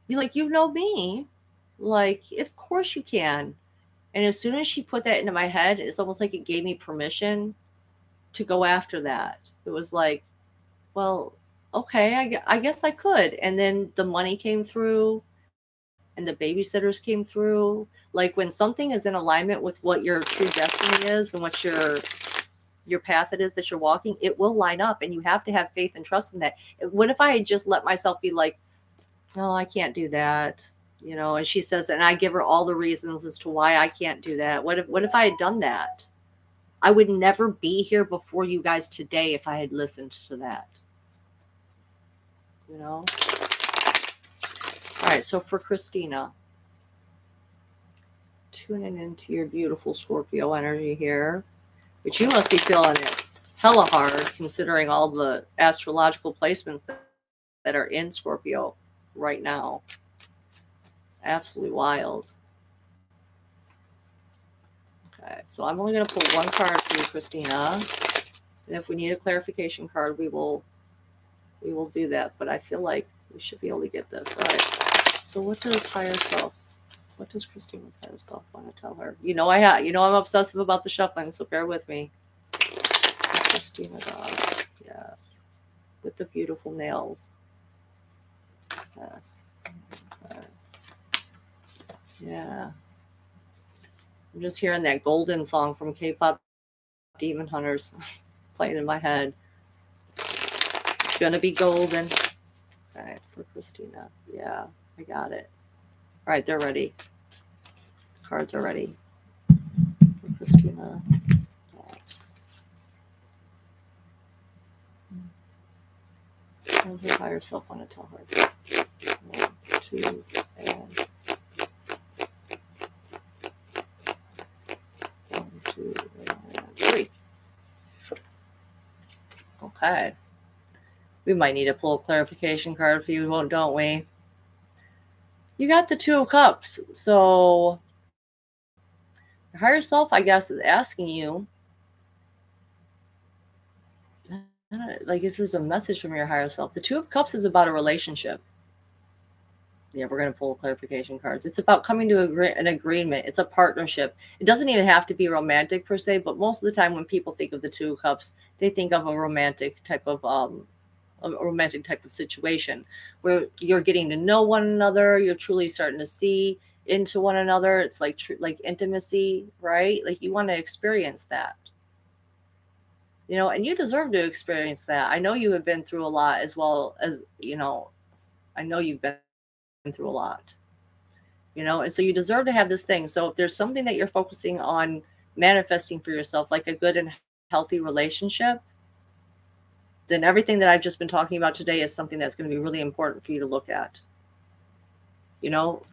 You know me, like, of course you can." And as soon as she put that into my head, it's almost like it gave me permission to go after that. It was like, well, okay, I guess I could. And then the money came through, and the babysitters came through. Like, when something is in alignment with what your true destiny is and what your path it is that you're walking, it will line up, and you have to have faith and trust in that. What if I had just let myself be like, "Oh, I can't do that," you know? And she says, and I give her all the reasons as to why I can't do that. What if I had done that? I would never be here before you guys today if I had listened to that. You know? All right, so for Christina, tuning into your beautiful Scorpio energy here, which you must be feeling it hella hard, considering all the astrological placements that are in Scorpio right now. Absolutely wild. So I'm only going to pull one card for you, Christina. And if we need a clarification card, we will do that. But I feel like we should be able to get this. All right. So what does higher self? What does Christina's higher self want to tell her? I'm obsessive about the shuffling, so bear with me. Christina does. Yes. With the beautiful nails. Yes. Okay. Yeah. I'm just hearing that golden song from K-pop Demon Hunters playing in my head. It's gonna be golden. Okay, for Christina. Yeah, I got it. All right, they're ready. Cards are ready. For Christina. What does her higher self want to tell her? 1, 2, and 1, 2, and 3. Okay. We might need to pull a clarification card for you, don't we? You got the 2 of Cups. So your higher self, I guess, is asking you, like, this is a message from your higher self. The 2 of Cups is about a relationship. Yeah, we're going to pull clarification cards. It's about coming to an agreement. It's a partnership. It doesn't even have to be romantic per se, but most of the time when people think of the 2 of Cups, they think of a romantic type of situation where you're getting to know one another. You're truly starting to see into one another. It's like like intimacy, right? Like you want to experience that. And you deserve to experience that. I know you have been through a lot as well as, I know you've been through a lot, and so you deserve to have this thing. So if there's something that you're focusing on manifesting for yourself, like a good and healthy relationship, then everything that I've just been talking about today is something that's going to be really important for you to look at.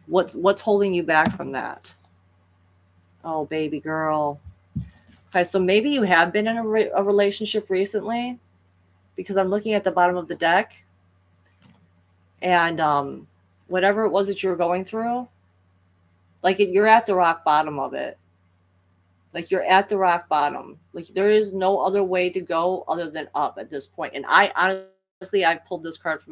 What's holding you back from that? Oh, baby girl. Okay, so maybe you have been in a relationship recently, because I'm looking at the bottom of the deck, and whatever it was that you were going through, like you're at the rock bottom of it. Like you're at the rock bottom. Like there is no other way to go other than up at this point. And I honestly pulled this card for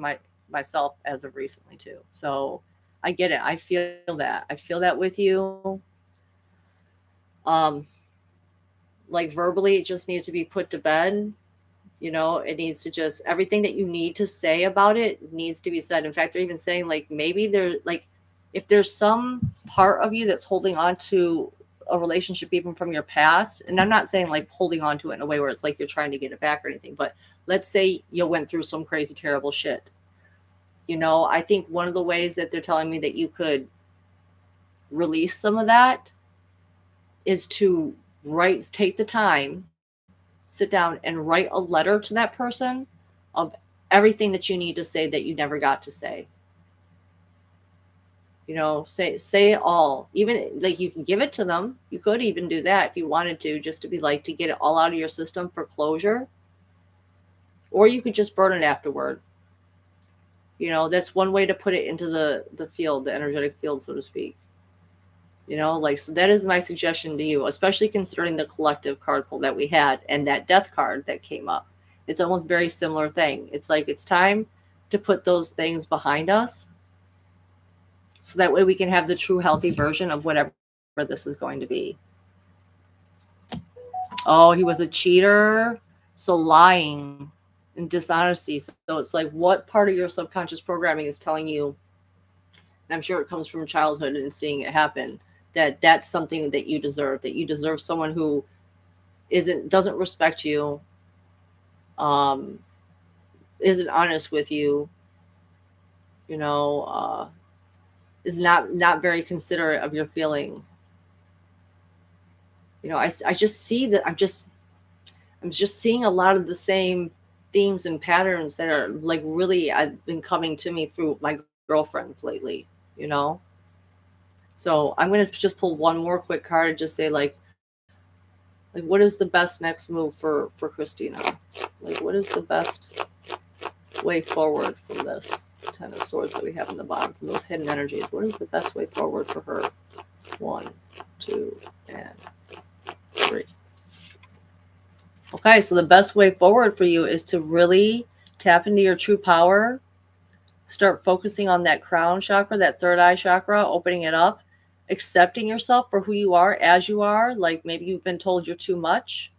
myself as of recently too. So I get it. I feel that. I feel that with you. Like verbally, it just needs to be put to bed. It needs to just, everything that you need to say about it needs to be said. In fact, they're even saying like maybe if there's some part of you that's holding on to a relationship even from your past, and I'm not saying like holding on to it in a way where it's like you're trying to get it back or anything, but let's say you went through some crazy, terrible shit. I think one of the ways that they're telling me that you could release some of that is to take the time, sit down and write a letter to that person of everything that you need to say that you never got to say. Say it all. Even like you can give it to them. You could even do that if you wanted to, just to be like, to get it all out of your system for closure. Or you could just burn it afterward. That's one way to put it into the field, the energetic field, so to speak. So that is my suggestion to you, especially considering the collective card pull that we had and that death card that came up. It's almost very similar thing. It's like it's time to put those things behind us, so that way we can have the true healthy version of whatever this is going to be. Oh, he was a cheater. So lying and dishonesty. So it's like, what part of your subconscious programming is telling you, and I'm sure it comes from childhood and seeing it happen, that that's something that you deserve someone who doesn't respect you, isn't honest with you, is not very considerate of your feelings. I just see that I'm just seeing a lot of the same themes and patterns that are like really I've been coming to me through my girlfriends lately, So I'm going to just pull one more quick card and just say like what is the best next move for Christina? Like what is the best way forward from this Ten of Swords that we have in the bottom, from those hidden energies? What is the best way forward for her? 1, 2, and Okay, so the best way forward for you is to really tap into your true power. Start focusing on that crown chakra, that third eye chakra, opening it up, accepting yourself for who you are as you are. Like maybe you've been told you're too much.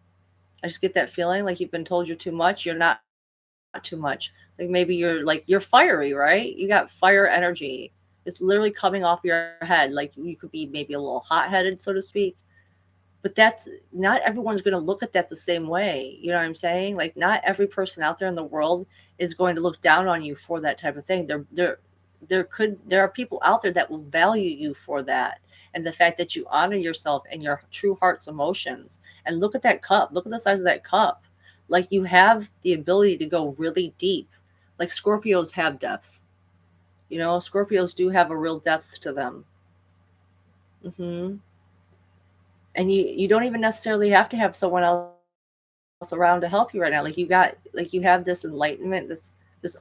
I just get that feeling like you've been told you're too much. You're not too much. Like maybe you're fiery, right? You got fire energy. It's literally coming off your head. Like you could be maybe a little hot-headed, so to speak. But that's not everyone's going to look at that the same way. You know what I'm saying? Like not every person out there in the world is going to look down on you for that type of thing. There are people out there that will value you for that. And the fact that you honor yourself and your true heart's emotions. And look at that cup. Look at the size of that cup. Like you have the ability to go really deep. Like Scorpios have depth. You know, Scorpios do have a real depth to them. And you don't even necessarily have to have someone else around to help you right now. Like you have this enlightenment, this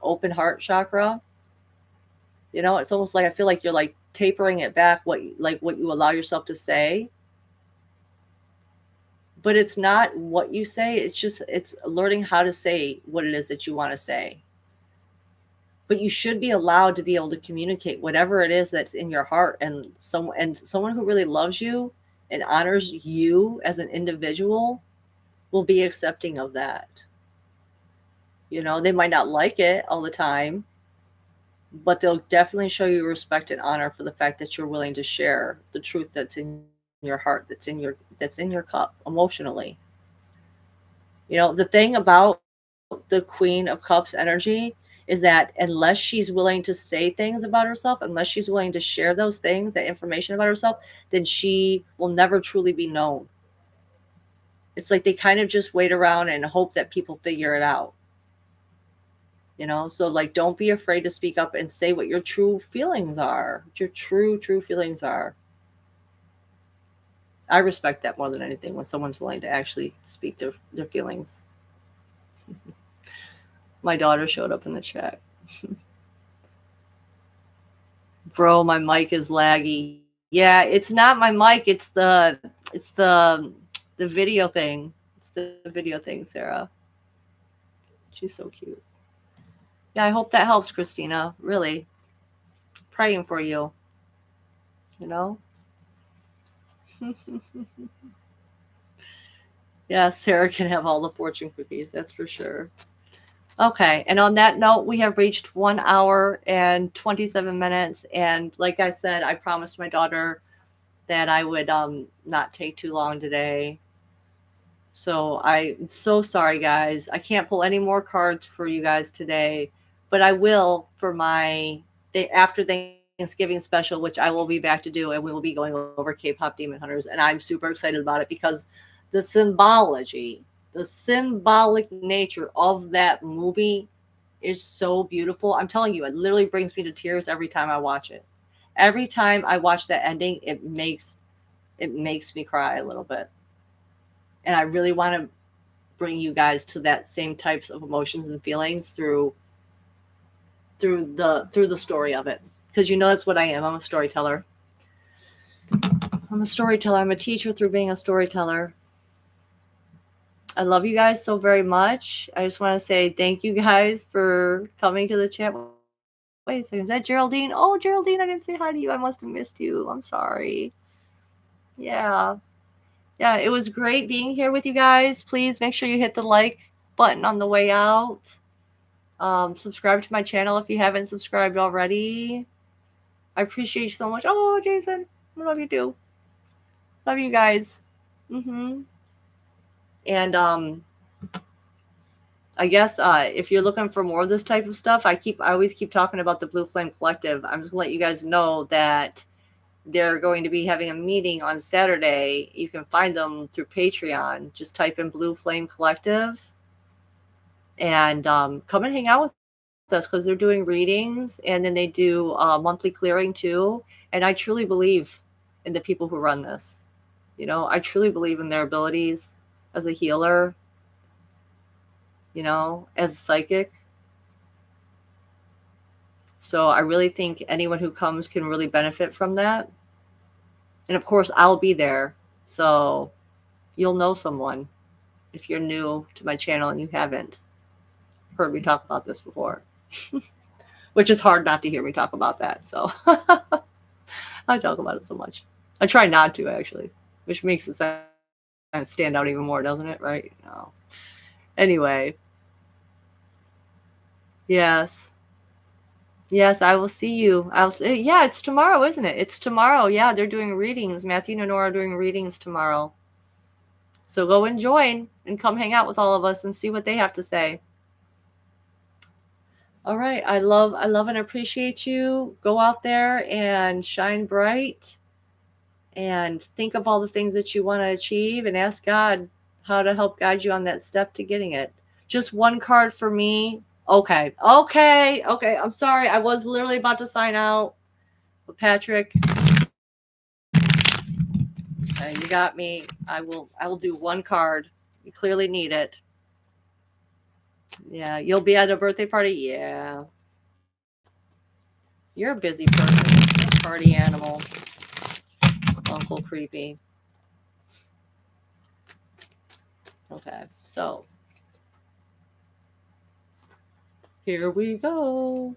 open heart chakra. You know, it's almost like I feel like you're like tapering it back what you allow yourself to say. But it's not what you say, it's learning how to say what it is that you want to say. But you should be allowed to be able to communicate whatever it is that's in your heart, and someone who really loves you and honors you as an individual will be accepting of that. You know, they might not like it all the time, but they'll definitely show you respect and honor for the fact that you're willing to share the truth that's in your heart, that's in your cup emotionally. You know, the thing about the Queen of Cups energy is that unless she's willing to say things about herself, unless she's willing to share those things, that information about herself, then she will never truly be known. It's like they kind of just wait around and hope that people figure it out. You know, so like don't be afraid to speak up and say what your true feelings are, what your true feelings are. I respect that more than anything, when someone's willing to actually speak their feelings. My daughter showed up in the chat. Bro, my mic is laggy. Yeah, it's not my mic, it's the video thing. It's the video thing, Sarah. She's so cute. Yeah, I hope that helps, Christina. Really. Praying for you. You know? Yeah, Sarah can have all the fortune cookies, that's for sure. Okay, and on that note, we have reached 1 hour and 27 minutes. And like I said, I promised my daughter that I would not take too long today. So I'm so sorry, guys. I can't pull any more cards for you guys today, but I will for my after Thanksgiving special, which I will be back to do, and we will be going over K-pop Demon Hunters, and I'm super excited about it because the symbology, the symbolic nature of that movie is so beautiful. I'm telling you, it literally brings me to tears every time I watch it. Every time I watch that ending, it makes me cry a little bit. And I really want to bring you guys to that same types of emotions and feelings through the story of it, because you know that's what I am. I'm a storyteller. I'm a teacher through being a storyteller. I love you guys so very much. I just want to say thank you guys for coming to the chat. Wait a second, is that Geraldine? Oh, Geraldine, I didn't say hi to you. I must have missed you. I'm sorry. Yeah, it was great being here with you guys. Please make sure you hit the like button on the way out. Subscribe to my channel if you haven't subscribed already. I appreciate you so much. Oh, Jason, I love you too. Love you guys. And I guess if you're looking for more of this type of stuff, I always keep talking about the Blue Flame Collective. I'm just gonna let you guys know that they're going to be having a meeting on Saturday. You can find them through Patreon. Just type in Blue Flame Collective and come and hang out with us, because they're doing readings, and then they do monthly clearing too. And I truly believe in the people who run this. You know, I truly believe in their abilities as a healer, you know, as a psychic. So I really think anyone who comes can really benefit from that. And of course, I'll be there. So you'll know someone. if you're new to my channel and you haven't heard me talk about this before. Which is hard not to hear me talk about that. So I talk about it so much. I try not to, actually, which makes it stand out even more, doesn't it? Right? No. Anyway. Yes. Yes, I will see you. Yeah, it's tomorrow, isn't it? It's tomorrow. Yeah, they're doing readings. Matthew and Nora are doing readings tomorrow. So go and join and come hang out with all of us and see what they have to say. All right. I love and appreciate you. Go out there and shine bright and think of all the things that you want to achieve and ask God how to help guide you on that step to getting it. Just one card for me. Okay. I'm sorry. I was literally about to sign out. But Patrick, you got me. I will do one card. You clearly need it. Yeah, you'll be at a birthday party? Yeah. You're a busy person. A party animal. Uncle Creepy. Okay, so here we go.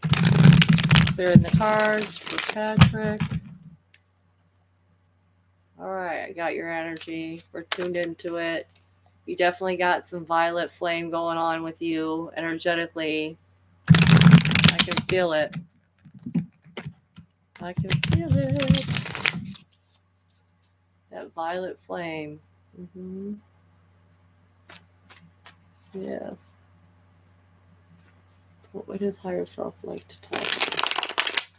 Clearing the cards for Patrick. All right, I got your energy. We're tuned into it. You definitely got some violet flame going on with you energetically. I can feel it. I can feel it. That violet flame. Mm-hmm. Yes. What would his higher self like to tell him?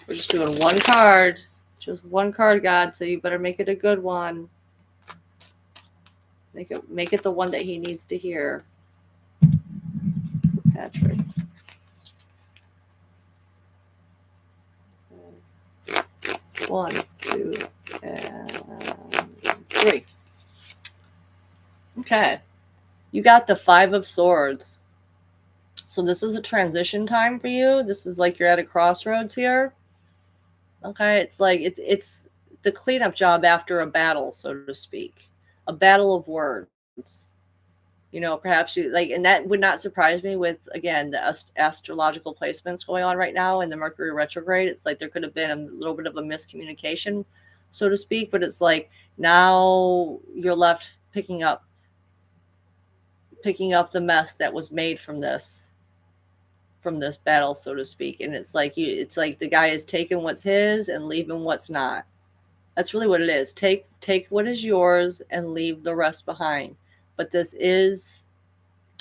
We're just doing one card. Just one card, God, so you better make it a good one. Make it the one that he needs to hear. For Patrick. One, two, and three. Okay. You got the Five of Swords. So this is a transition time for you. This is like you're at a crossroads here. Okay, it's like it's the cleanup job after a battle, so to speak. A battle of words. You know, perhaps you like, and that would not surprise me with, again, the astrological placements going on right now in the Mercury retrograde. It's like there could have been a little bit of a miscommunication, so to speak, but it's like now you're left picking up the mess that was made from this battle, so to speak. And it's like the guy is taking what's his and leaving what's not. That's really what it is. Take what is yours and leave the rest behind. But this is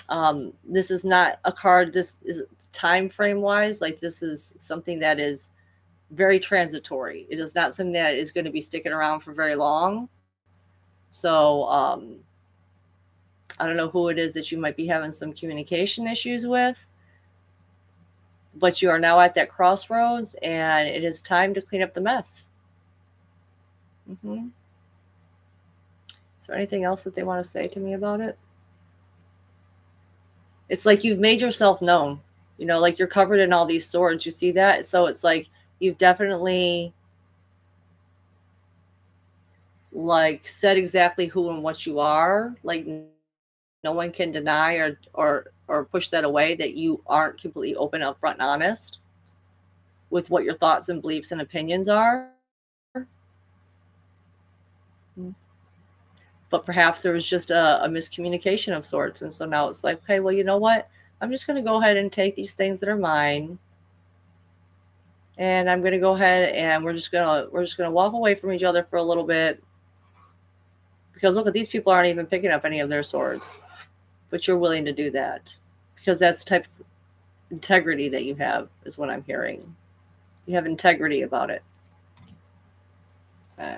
not a card. This is time frame wise. Like this is something that is very transitory. It is not something that is going to be sticking around for very long. So I don't know who it is that you might be having some communication issues with, but you are now at that crossroads and it is time to clean up the mess. Mm-hmm. Is there anything else that they want to say to me about it? It's like you've made yourself known, you know, like you're covered in all these swords. You see that? So it's like you've definitely like said exactly who and what you are. Like no one can deny or push that away, that you aren't completely open, upfront, and honest with what your thoughts and beliefs and opinions are. But perhaps there was just a miscommunication of sorts. And so now it's like, hey, well, you know what? I'm just going to go ahead and take these things that are mine. And I'm going to go ahead and we're just going to walk away from each other for a little bit. Because look, at these people aren't even picking up any of their swords. But you're willing to do that. Because that's the type of integrity that you have, is what I'm hearing. You have integrity about it. Okay.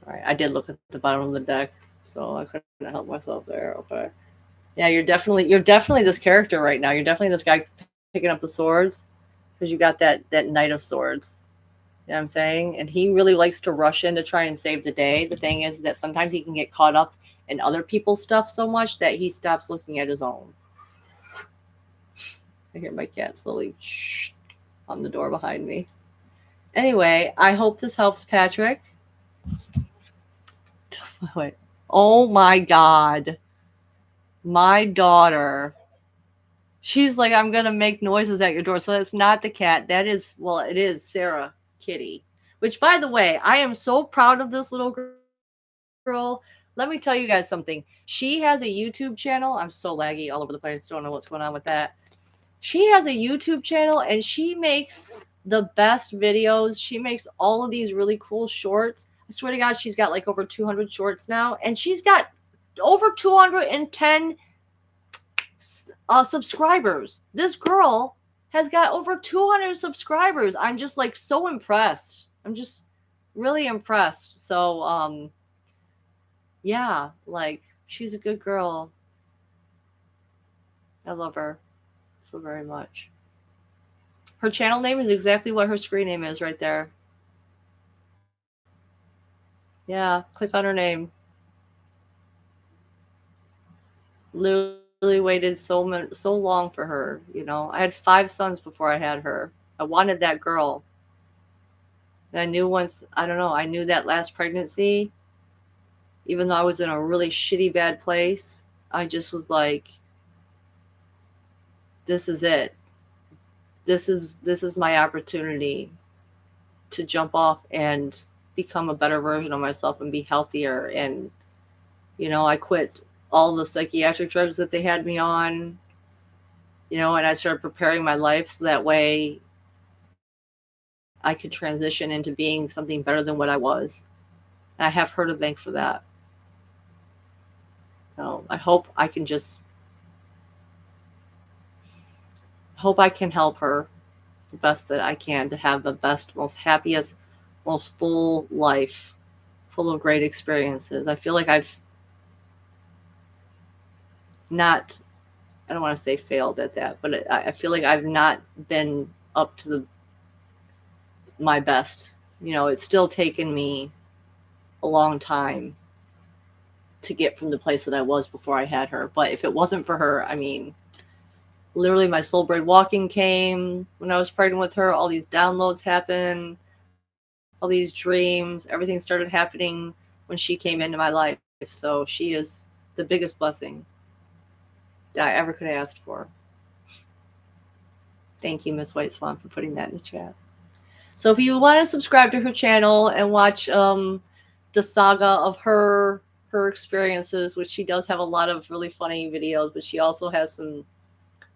All right, I did look at the bottom of the deck, so I couldn't help myself there. Okay. Yeah, you're definitely this character right now. You're definitely this guy picking up the swords, because you got that Knight of Swords. You know what I'm saying? And he really likes to rush in to try and save the day. The thing is that sometimes he can get caught up in other people's stuff so much that he stops looking at his own. I hear my cat slowly on the door behind me. Anyway, I hope this helps, Patrick. Wait. Oh my God. My daughter. She's like, I'm going to make noises at your door. So it's not the cat. That is, well, it is Sarah Kitty. Which, by the way, I am so proud of this little girl. Let me tell you guys something. She has a YouTube channel. I'm so laggy all over the place. Don't know what's going on with that. She has a YouTube channel and she makes the best videos. She makes all of these really cool shorts. I swear to God, she's got like over 200 shorts now. And she's got over 210 subscribers. This girl has got over 200 subscribers. I'm just like so impressed. I'm just really impressed. So, yeah, like she's a good girl. I love her so very much. Her channel name is exactly what her screen name is right there. Yeah, click on her name. Literally waited so long for her. You know, I had 5 sons before I had her. I wanted that girl. And I knew once, I don't know, I knew that last pregnancy, even though I was in a really shitty bad place, I just was like, this is it. This is my opportunity to jump off and become a better version of myself and be healthier. And you know, I quit all the psychiatric drugs that they had me on, you know, and I started preparing my life so that way I could transition into being something better than what I was. And I have her to thank for that. So I hope I can help her the best that I can to have the best, most happiest, most full life, full of great experiences. I feel like I've not, I don't want to say failed at that, but I feel like I've not been up to my best. You know, it's still taken me a long time to get from the place that I was before I had her. But if it wasn't for her, I mean, literally my soul braid walking came when I was pregnant with her. All these downloads happened, all these dreams, everything started happening when she came into my life. So she is the biggest blessing that I ever could have asked for. Thank you, Miss White Swan, for putting that in the chat. So if you want to subscribe to her channel and watch the saga of her experiences, which she does have a lot of really funny videos, but she also has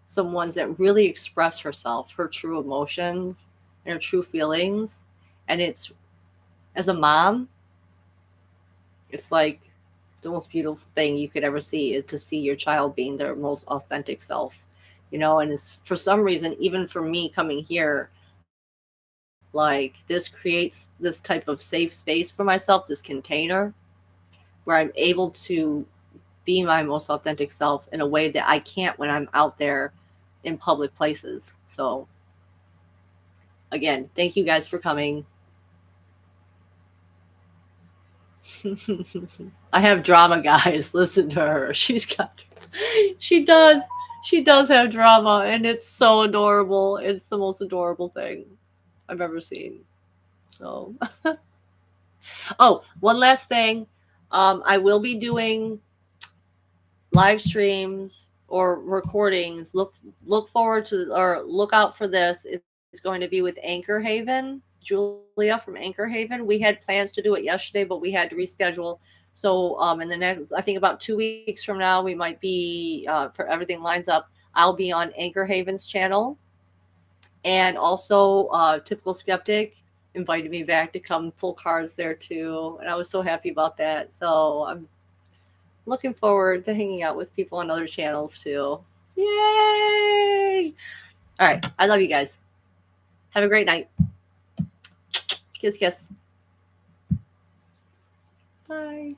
some ones that really express herself, her true emotions and her true feelings. And it's, as a mom, it's like the most beautiful thing you could ever see is to see your child being their most authentic self, you know. And it's, for some reason, even for me coming here, like this creates this type of safe space for myself, this container where I'm able to be my most authentic self in a way that I can't when I'm out there in public places. So again, thank you guys for coming. I have drama, guys. Listen to her. She does have drama, and it's so adorable. It's the most adorable thing I've ever seen. So oh, one last thing. I will be doing live streams or recordings. Look forward to, or look out for this. It's going to be with Anchor Haven, Julia from Anchor Haven. We had plans to do it yesterday, but we had to reschedule. So in the next, I think about 2 weeks from now, we might be, for everything lines up, I'll be on Anchor Haven's channel. And also Typical Skeptic invited me back to come pull cards there too. And I was so happy about that. So I'm looking forward to hanging out with people on other channels too. Yay! All right. I love you guys. Have a great night. Kiss, kiss. Bye.